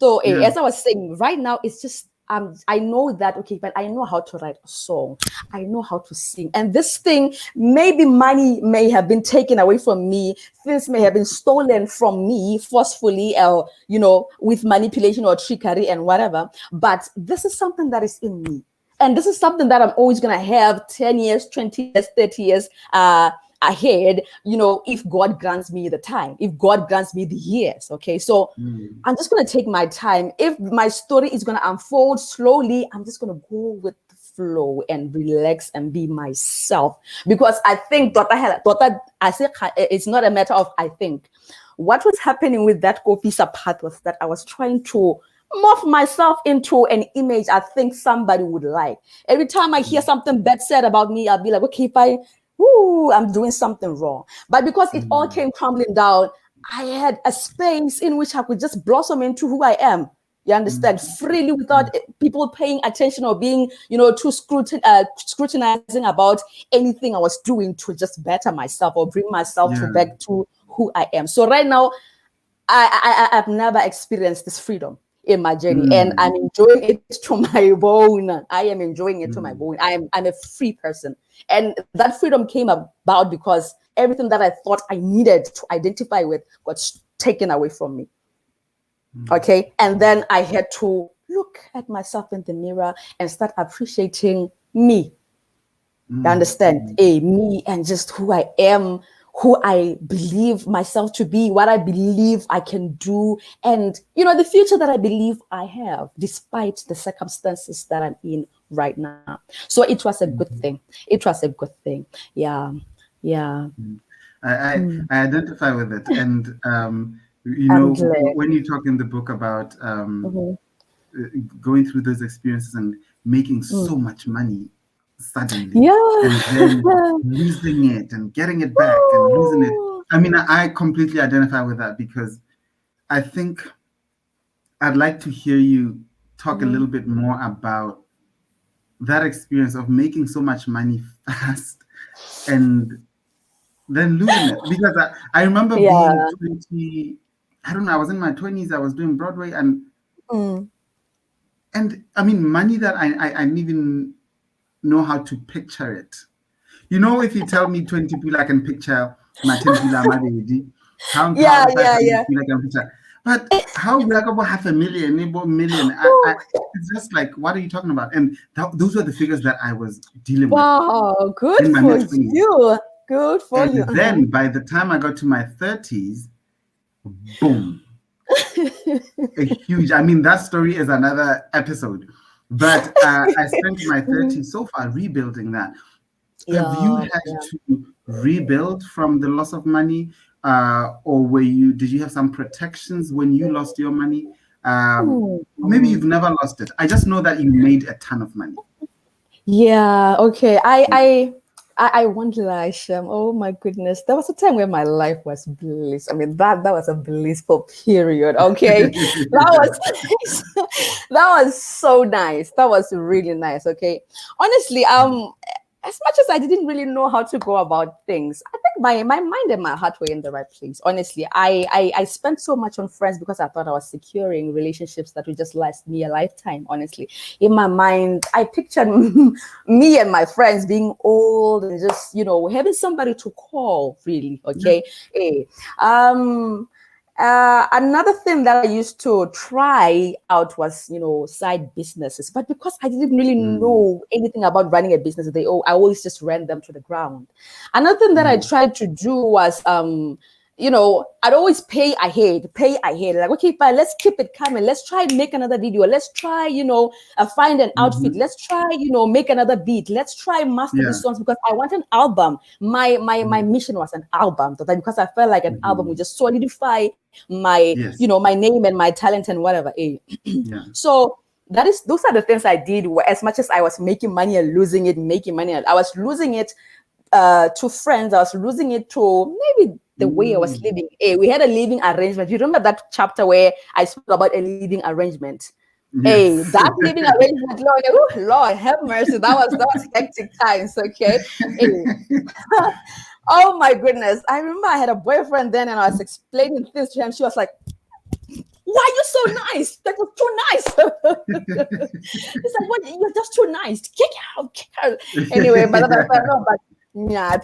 So Yeah. as I was saying, right now it's just I know that, okay, but I know how to write a song, I know how to sing, and this thing, maybe money may have been taken away from me, things may have been stolen from me forcefully, or with manipulation or trickery and whatever, but this is something that is in me. And this is something that I'm always going to have 10 years, 20 years, 30 years ahead, if God grants me the time, if God grants me the years. Okay. So Mm. I'm just going to take my time. If my story is going to unfold slowly, I'm just going to go with the flow and relax and be myself. Because I think, I say it's not a matter of I think. What was happening with that Kopisa part was that I was trying to morph myself into an image I think somebody would like. Every time I hear Mm. something bad said about me, I'll be like, okay, I'm doing something wrong. But because it all Mm. came crumbling down, I had a space in which I could just blossom into who I am. You Mm. understand? Freely, without Mm. people paying attention or being, too scrutinizing about anything I was doing to just better myself or bring myself to Yeah. back to who I am. So right now, I've never experienced this freedom in my journey, and Mm. I'm enjoying it to my bone. I am enjoying it to my Mm. bone. I'm a free person, and that freedom came about because everything that I thought I needed to identify with got taken away from me. Mm. Okay, and then I had to look at myself in the mirror and start appreciating me. You Mm. understand? Mm. Me and just who I am, who I believe myself to be, what I believe I can do, and the future that I believe I have, despite the circumstances that I'm in right now. So it was a good Mm. thing. It was a good thing. Yeah. Yeah. Mm. Mm. I identify with it. And I'm glad. when you talk in the book about Mhm. going through those experiences and making Mm. so much money suddenly, and then Yeah. losing it and getting it back and losing it. Woo. I mean, I completely identify with that because I think I'd like to hear you talk a little Mhm. bit more about that experience of making so much money fast and then losing it. Because I remember being Yeah. 20, I don't know, I was in my 20s, I was doing Broadway, Mm. and I mean, money that I didn't even know how to picture it. You know, if you tell me 20 people, I can picture my 10 people, pound, Yeah, pound, yeah, 500 yeah. people, I can picture. But how we like about half a million, maybe million? Woo. It's just like, what are you talking about? And those were the figures that I was dealing with Wow, good in my for mid 20s. you. Good for you. And then by the time I got to my 30s, boom, a huge, I mean, that story is another episode. But I spent my Mhm. 30s so far rebuilding that. Have you Yeah, had yeah. to rebuild from the loss of money, or did you have some protections when you lost your money? Or maybe Mhm. you've never lost it. I just know that you made a ton of money. Yeah, okay. I won't lie, Shem. Oh my goodness. There was a time where my life was bliss. I mean, that was a blissful period. Okay. Was that was so nice. That was really nice. Okay. Honestly, as much as I didn't really know how to go about things, I think my mind and my heart were in the right place. Honestly, I spent so much on friends because I thought I was securing relationships that would just last me a lifetime. Honestly, in my mind, I pictured me and my friends being old and just having somebody to call. Really, Yeah. okay. Hey, um, another thing that I used to try out was, side businesses. But because I didn't really Mm, know anything about running a business, I always just ran them to the ground. Another thing that I mm, tried to do was, I'd always pay ahead. Like, okay, fine, let's keep it coming. Let's try and make another video. Let's try, find an outfit. mhm. Let's try, make another beat. Let's try master Yeah. these songs because I want an album. My Mm, mission was an album because I felt like an album would mhm. just solidify Yes. my name and my talent and whatever. Yeah. So those are the things I did. As much as I was making money and losing it, making money, I was losing it to friends. I was losing it to maybe the way I was Mm, living. We had a living arrangement. You remember that chapter where I spoke about a living arrangement? yes. That living arrangement, Lord, Lord have mercy. That was hectic times. Okay. Hey, oh my goodness. I remember I had a boyfriend then and I was explaining things to him. She was like, why are you so nice? That was too nice. It's like, what? You're just too nice. Kick out, kick out. Anyway, but I thought, no, but yeah,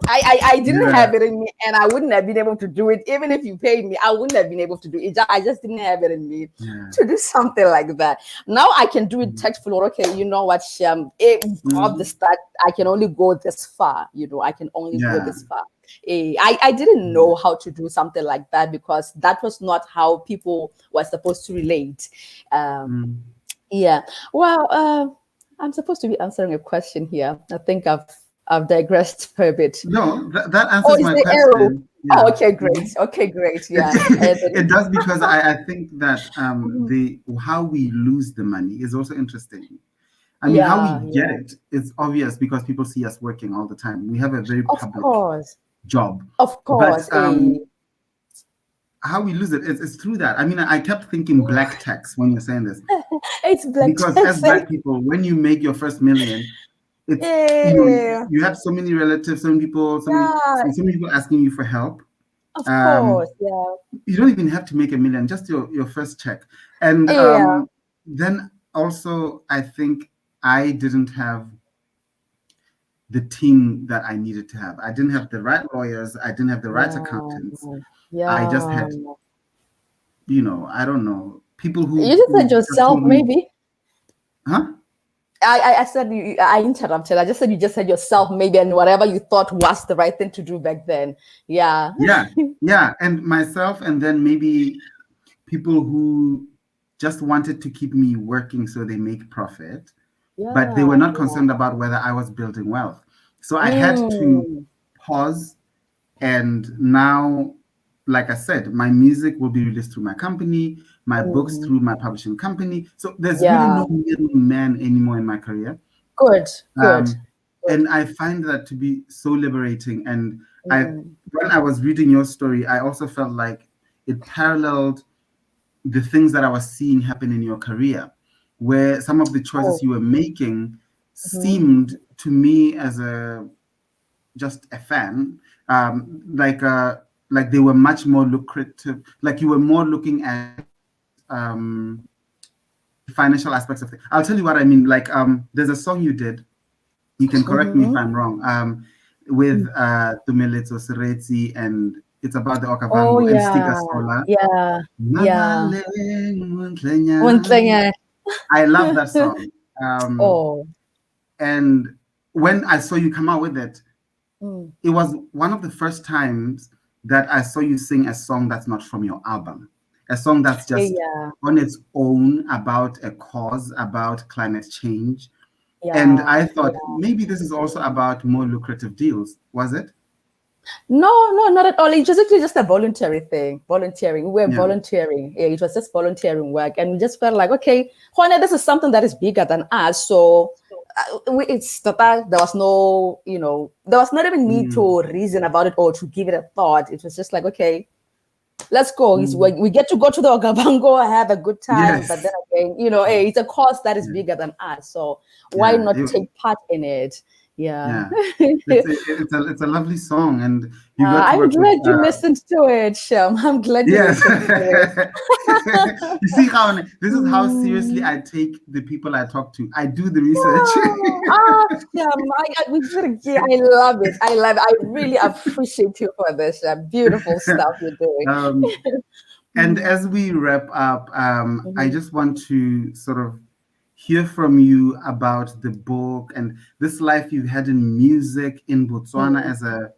I didn't Yeah. have it in me, and I wouldn't have been able to do it. Even if you paid me, I wouldn't have been able to do it. I just didn't have it in me Yeah. to do something like that. Now I can do it Mm, tactful. Okay, you know what? Of the mhm. start, I can only go this far. I can only go Yeah. this far. I didn't Yeah. know how to do something like that because that was not how people were supposed to relate. Um, Mm. yeah. Well, I'm supposed to be answering a question here. I think I've digressed for a bit. No, that Oh, answers is my the arrow? question. Oh, Yeah. okay, great. Mhm. Okay, great. It, Yeah. And it then, does because I think that mhm. the how we lose the money is also interesting. I mean, how we Yeah, get yeah. it is obvious because people see us working all the time. We have a very Of public course. job. Of But course. how we lose it's through that. I mean, I kept thinking black tax when you're saying this It's black because as taxi. black people, when you make your first million, it's Yeah. you have so many relatives, so many people, Yeah. so many people asking you for help. Of Um, course. Yeah. you don't even have to make a million, just your first check. And Yeah. then also, I think I didn't have the team that I needed to have. I didn't have the right lawyers. I didn't have the right Yeah. accountants. I just Yeah. had, I don't know, people You just who said just yourself, told me, maybe. huh? I said I interrupted. I just said you just said yourself, maybe, and whatever you thought was the right thing to do back then. Yeah. Yeah, yeah, and myself, and then maybe people who just wanted to keep me working so they make profit, but they were Yeah. not concerned about whether I was building wealth. So I had to Mm. pause, And now, like I said, my music will be released through my company, my books Mm. through my publishing company. So there's really Yeah. no middleman anymore in my career. Good. Good. Um, Good. and I find that to be so liberating. And I, Mm. when I was reading your story, I also felt like it paralleled the things that I was seeing happen in your career, where some of the choices Oh. you were making Mhm. seemed to me as a just a fan, like they were much more lucrative. Like you were more looking at financial aspects of things. I'll tell you what I mean. Like there's a song you did. You can correct me if Mhm. I'm wrong. With Tumeletso Seretse, and it's about the Oh Okavango and Stiga yeah. Sola. Yeah. Yeah. Mabaleng One Montlanyana. thing. I love that song. Oh. And when I saw you come out with it, Mm. it was one of the first times that I saw you sing a song that's not from your album, a song that's just Yeah. on its own about a cause, about climate change. And Yeah. I thought maybe this is also about more lucrative deals. Was it? No, no, not at all. It was actually just a voluntary thing. Volunteering. We were Yeah. volunteering. Yeah, it was just volunteering work. And we just felt like, okay, Juana, this is something that is bigger than us. So it's that there was no, there was not even need Mm. to reason about it or to give it a thought. It was just like, okay, let's go. Mm. We get to go to the Okavango, have a good time. But then Yes. again, hey, it's a cause that is Yeah. bigger than us. So why Yeah. not take part in it? Yeah. Yeah. It's a lovely song, and you got to I'm work with glad you listened to it, Shem. I'm glad you yes. listened to it. You see how this is how seriously Mm. I take the people I talk to. I do the research. Oh, Shem, I love it. I love it. I really appreciate you for this, Shem. Beautiful stuff you're doing. um, and Mm. as we wrap up, I Mhm. just want to sort of hear from you about the book and this life you've had in music in Botswana Mm. as a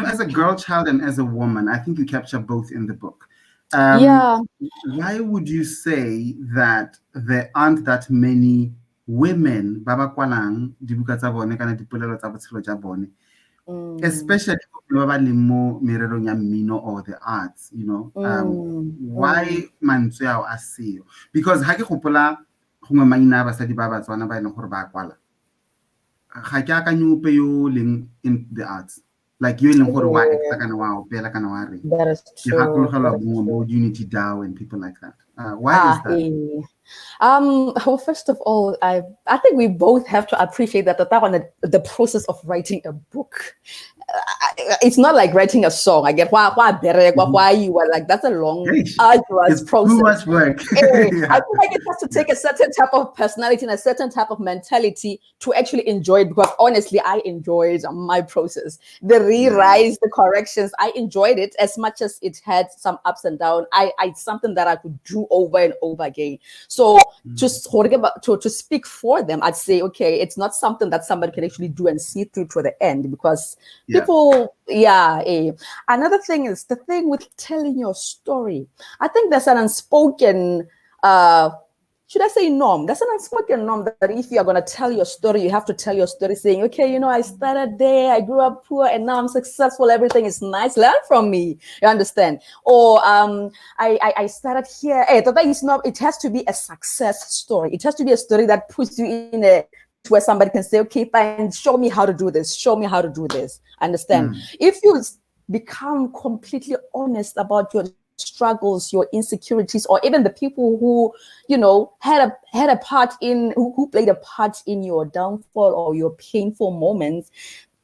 as a girl child and as a woman. I think you capture both in the book. Um, Yeah. why would you say that there aren't that many women ba ba kwalang dibuka tsa bone kana dipolelo tsa botshelo jwa bone, Mm. especially ba ba leng mo mererong ya mmino or the arts, Mm. Mm. why mantswe ao a seo? Because ha ke gopola gongwe maina a basadi ba Batswana ba e leng gore ba kwala, ga ke akanye ope yo leng in the arts, like yo e leng gore wa acta Yeah, kana wa opela kana wa reng. that is Ke true. gakologelwa That is bongwe bo true. Unity Dow and people like that. Why is that? Eh. Well, first of all, I think we both have to appreciate that the process of writing a book. It's not like writing a song. I get Mhm. why you were like that's a long, Hey, arduous it's too process. much work. I Yeah. feel like it has to take a certain type of personality and a certain type of mentality to actually enjoy it. Because honestly, I enjoyed my process. The Yeah. rewrites, the corrections, I enjoyed it as much as it had some ups and downs. It's something that I could do over and over again. So Mm. just to speak for them, I'd say, okay, it's not something that somebody can actually do and see through to the end because Yeah. people, yeah. Another thing is the thing with telling your story. I think there's an unspoken should I say norm? That's an unspoken norm that if you are going to tell your story, you have to tell your story saying, okay, I started there, I grew up poor, and now I'm successful. Everything is nice. Learn from me. You understand? Or I started here. Hey, that is not. It has to be a success story. It has to be a story that puts you in a place where somebody can say, okay, fine, show me how to do this. Show me how to do this. Understand? Mm. If you become completely honest about your struggles, your insecurities, or even the people who, had a part in who played a part in your downfall or your painful moments,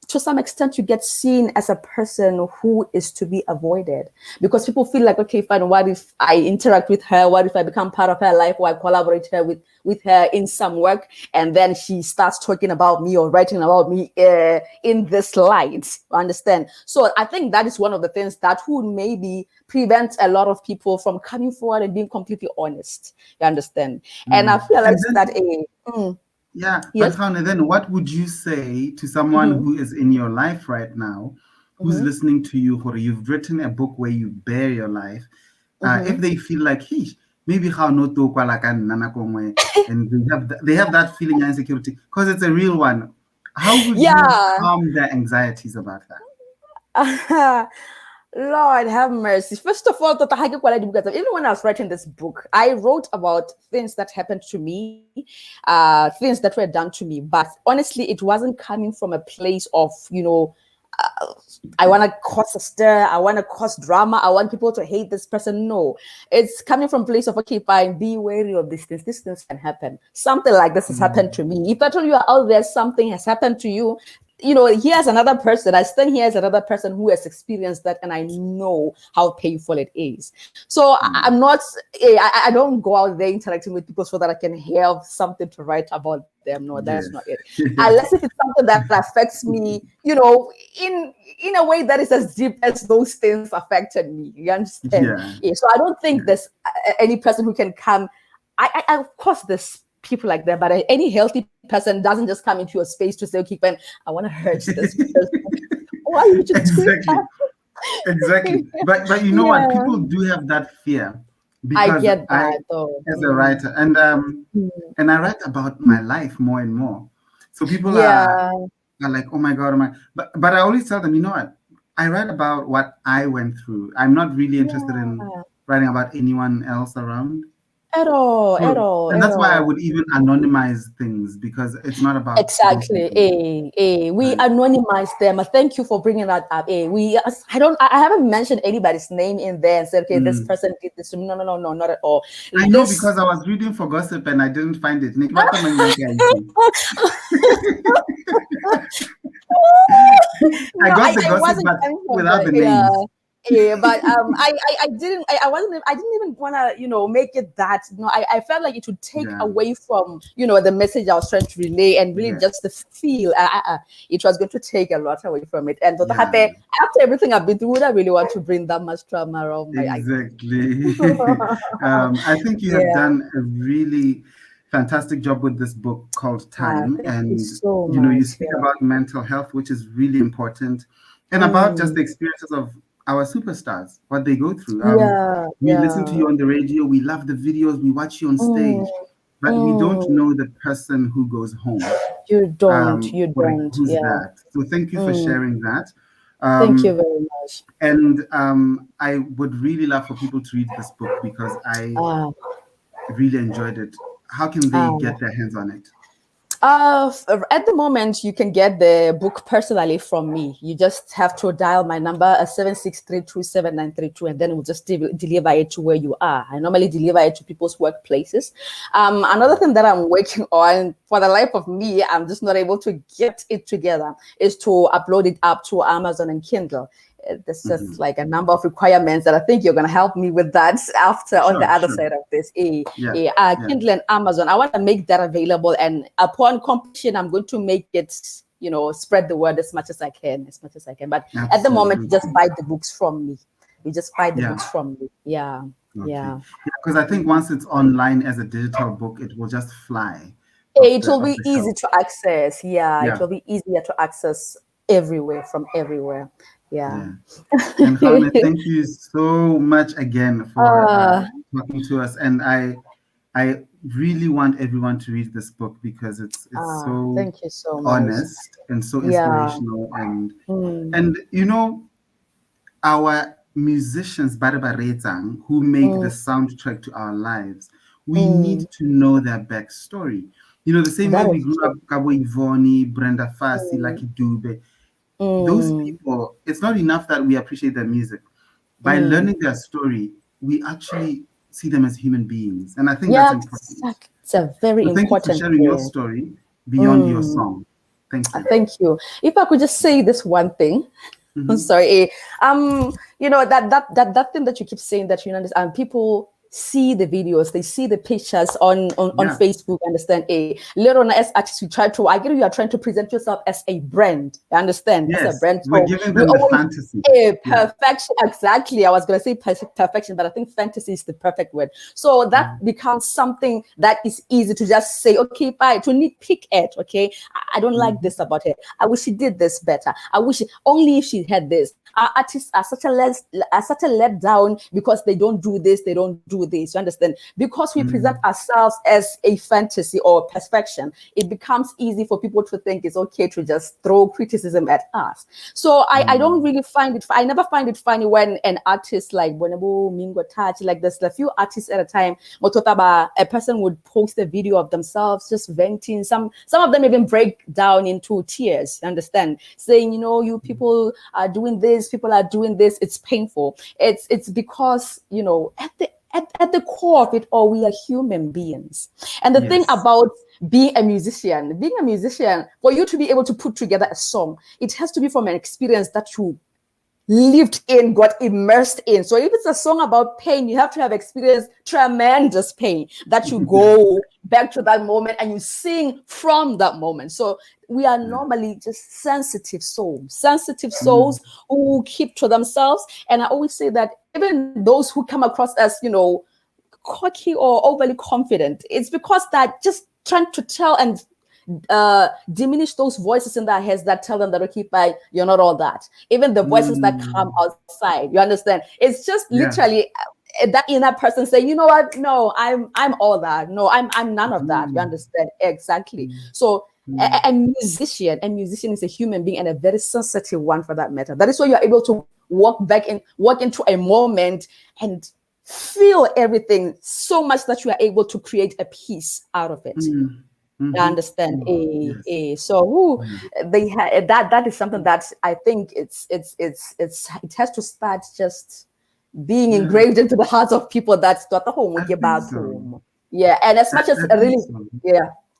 to some extent you get seen as a person who is to be avoided because people feel like, okay, fine, what if I interact with her, what if I become part of her life, or I collaborate her with her in some work, and then she starts talking about me or writing about me in this light. Understand? So I think that is one of the things that would maybe prevent a lot of people from coming forward and being completely honest. You understand? And I Mm. And realized that then, yeah, but yes. Khane, then what would you say to someone Mm-hmm, who is in your life right now, who's mm-hmm, listening to you, or you've written a book where you bear your life, if mm-hmm. they feel like, hey, maybe how not to kwala ka nna nako nngwe, and they have that feeling of insecurity because it's a real one. How would you Yeah. calm their anxieties about that? Lord have mercy. First of all, because even when I was writing this book, I wrote about things that happened to me, things that were done to me. But honestly, it wasn't coming from a place of, I want to cause a stir, I want to cause drama, I want people to hate this person. No, it's coming from a place of, okay, fine, be wary of these things. These things can happen. Something like this has happened to me. If at all you are out there, something has happened to you, here's another person. I stand here as another person who has experienced that, and I know how painful it is. So I'm not, I don't go out there interacting with people so that I can have something to write about them. No, that's Yes. not it. Unless if it's something that affects me, in a way that is as deep as those things affected me. You understand? Yeah. Yeah. So I don't think there's any person who can come. I of course there's people like that, but any healthy person doesn't just come into your space to say, okay, Ben, I want to hurt this person. Why would you do that? Exactly. But you know what? People do have that fear I because get I, that though. as a writer, and I write about my life more and more. So people Yeah. are like, oh my God, oh my. But I always tell them, you know what? I write about what I went through. I'm not really interested in Yeah. writing about anyone else around. At all, at So, all, and at that's why I all. would even anonymize things because it's not about those Exactly. people. We Right? anonymize them. Thank you for bringing that up. I haven't mentioned anybody's name in there and said, okay, this Mm. person did this. No, no, no, no, not at all. I know This because I was reading for gossip and I didn't find it. I no, got the I gossip, wasn't but coming from without the the names. yeah, but I didn't I didn't even want to make it that I felt like it would take Yeah. away from the message I was trying to relay and really Yes. just the feel it was going to take a lot away from it and Yeah. after everything I've been through, would I really want to bring that much trauma around my Exactly. I think you have yeah. done a really fantastic job with this book called Time. Thank you And, so you much. speak about mental health, which is really important, and about just the experiences of our superstars, what they go through. Yeah, We listen to yeah. you on the radio, we love the videos, we watch you on Mm, stage, but we don't mm. know the person who goes home. You Like, don't. who's Yeah. that? So thank you for Mm. sharing that. Thank you Um, very much. and I would really love for people to read this book because I Ah, really enjoyed it. How can they ah. get their hands on it? At the moment, you can get the book personally from me. You just have to dial my number 763279932, and then we'll just deliver it to where you are. I normally deliver it to people's workplaces. Another thing that I'm working on, for the life of me, I'm just not able to get it together, is to upload it up to Amazon and Kindle. There's just Mhm. like a number of requirements that I think you're going to help me with that after on the Sure, other sure. side of this. Yeah, yeah. Kindle and Amazon. I want to make that available, and upon completion, I'm going to make it, spread the word as much as I can, But at the moment, you just Absolutely. buy the books from me. You just buy the Yeah. books from me. Yeah, Okay. yeah. Yeah, because I think once it's online as a digital book, it will just fly It will off be the easy shelf. to access. Yeah, it Yeah, will be easier to access everywhere from everywhere. Yeah. yeah. And Gaone, thank you so much again for uh, talking to us. And I really want everyone to read this book because it's so Thank you so much. honest and so Yeah. inspirational Mm, and our musicians Barabaretang who make the mm, soundtrack to our lives, we mm. need to know their backstory. The same way That we is grew true. up, Kabo Ivoni, Brenda Fassi, Mm, Lucky Dube, those mm, people, it's not enough that we appreciate their music. By mm. learning their story, we actually see them as human beings. And I think that's Yeah, important. exactly. It's a very So thank you for important sharing your thing. story beyond your Mm. song. Thank you. Thank you. If I could just say this one thing, I'm Hmm. sorry. That thing that you keep saying that you understand, people see the videos, they see the pictures on Yeah. Facebook. Understand? Later on, as artists, we try to. I get you are trying to present yourself as a brand. You understand? As a Yes. brand. We're So giving we them the always fantasy. Yeah. perfection. Exactly. I was going to say perfection, but I think fantasy is the perfect word. So that Mhm. becomes something that is easy to just say, okay, bye, to nitpick it. Okay, I don't like Mhm. this about her. I wish she did this better. I wish only if she had this. Our artists are such a let down because they don't do this, they don't do do this. You understand? Because we present ourselves as a fantasy or perfection, it becomes easy for people to think it's okay to just throw criticism at us. So I don't really find it, I never find it funny when an artist like Bonebo, Mingo Touch, like there's a few artists at a time, Mototaba, a person would post a video of themselves just venting. Some of them even break down into tears, you understand? Saying, you know, you people are doing this, people are doing this, it's painful. It's because, you know, at the core of it all, we are human beings. And the thing about being a musician, for you to be able to put together a song, it has to be from an experience that you lived in, got immersed in. So if it's a song about pain, you have to have experienced tremendous pain that you go back to that moment and you sing from that moment. So we are normally just sensitive souls who keep to themselves. And I always say that even those who come across as, you know, cocky or overly confident, it's because that just trying to tell and diminish those voices in their heads that tell them that, okay, bye, you're not all that. Even the voices that come outside, you understand? It's just literally that inner person saying, you know what? No, I'm all that. No, I'm none of that. You understand? Exactly. So a musician is a human being, and a very sensitive one for that matter. That is why you're able to walk into a moment and feel everything so much that you are able to create a piece out of it. I understand. So that is something that I think it has to start just being engraved into the hearts of people. That's what the whole so. And as much as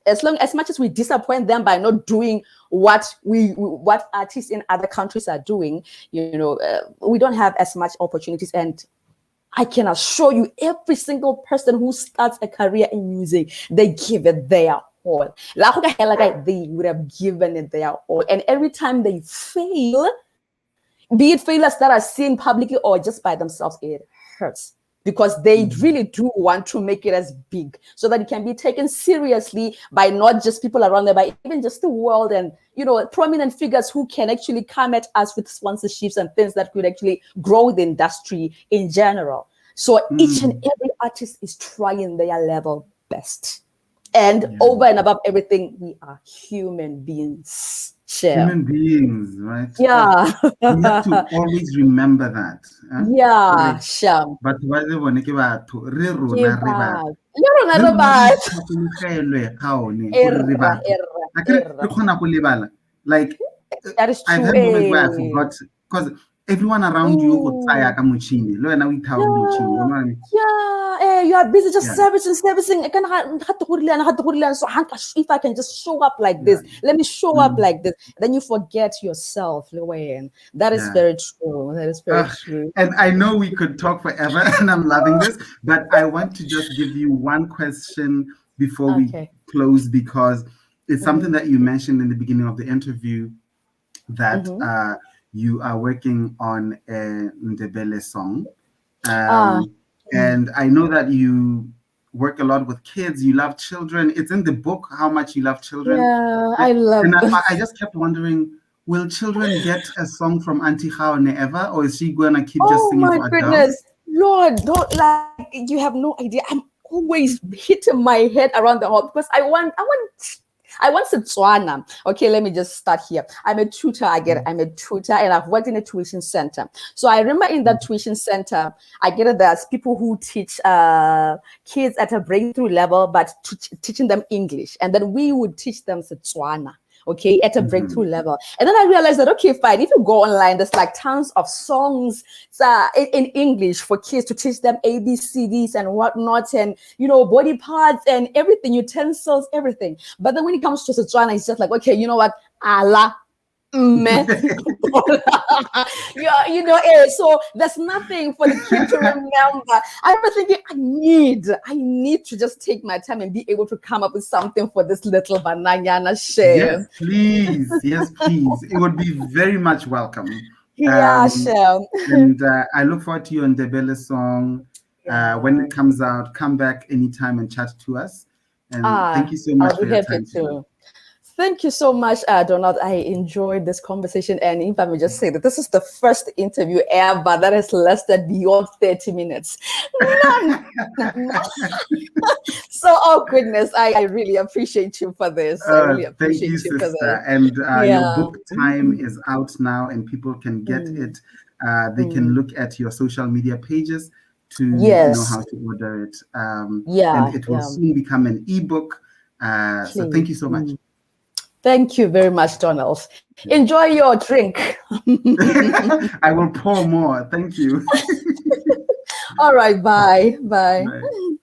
as much as we disappoint them by not doing what artists in other countries are doing, you know, we don't have as much opportunities. And I can assure you, every single person who starts a career in music, they give it their all. They would have given it their all. And every time they fail, be it failures that are seen publicly or just by themselves, it hurts. Because they really do want to make it as big so that it can be taken seriously by not just people around there, but even just the world and, you know, prominent figures who can actually come at us with sponsorships and things that could actually grow the industry in general. So each and every artist is trying their level best. And over and above everything, we are human beings. Human beings, right? Yeah. We have to always remember that. Yeah, sure. But why they want to give out to like that is I've true. had moments where I forgot because everyone around you would say you are busy just servicing. So if I can just show up like this, let me show up like this. Then you forget yourself, Luwayen. That is very true. That is very true. And I know we could talk forever, and I'm loving this, but I want to just give you one question before we close, because it's something that you mentioned in the beginning of the interview, that you are working on a Ndebele song. And I know that you work a lot with kids. You love children. It's in the book how much you love children. Yeah, I love And I just kept wondering, will children get a song from Auntie Gaone ever, or is she going to keep just singing for adults? Oh, my goodness. Lord, don't, like, you have no idea. I'm always hitting my head around the hole because I want Setswana. Okay, let me just start here. I'm a tutor. I'm a tutor, and I've worked in a tuition center. So I remember in that tuition center, I get it. There's people who teach kids at a breakthrough level, but teaching them English, and then we would teach them Setswana. Okay, at a breakthrough level. And then I realized that, okay, fine, if you go online, there's like tons of songs in English for kids to teach them ABCDs and whatnot, and, you know, body parts and everything, utensils, everything. But then when it comes to Setswana, it's just like, okay, you know what? Allah. So there's nothing for the kid to remember. I remember thinking, I need to just take my time and be able to come up with something for this little banana share. Yes, please. It would be very much welcome. Sure. And I look forward to your Ndebele song. When it comes out, come back anytime and chat to us. And thank you so much for your time today. Thank you so much, Donald. I enjoyed this conversation. And if I may just say that this is the first interview ever that has lasted beyond 30 minutes. None So, oh goodness, I really appreciate you for this. I really Thank you, appreciate you for this. sister. And your Yeah. book Time is out now, and people can get Mm, it. They can mm. look at your social media pages to know Yes. how to order it. And Yeah. it will Yeah. soon become an ebook. So thank you Please. so much. Thank you very much, Donald. Enjoy your drink. I will pour more. Thank you. All right. Bye. Bye. Bye.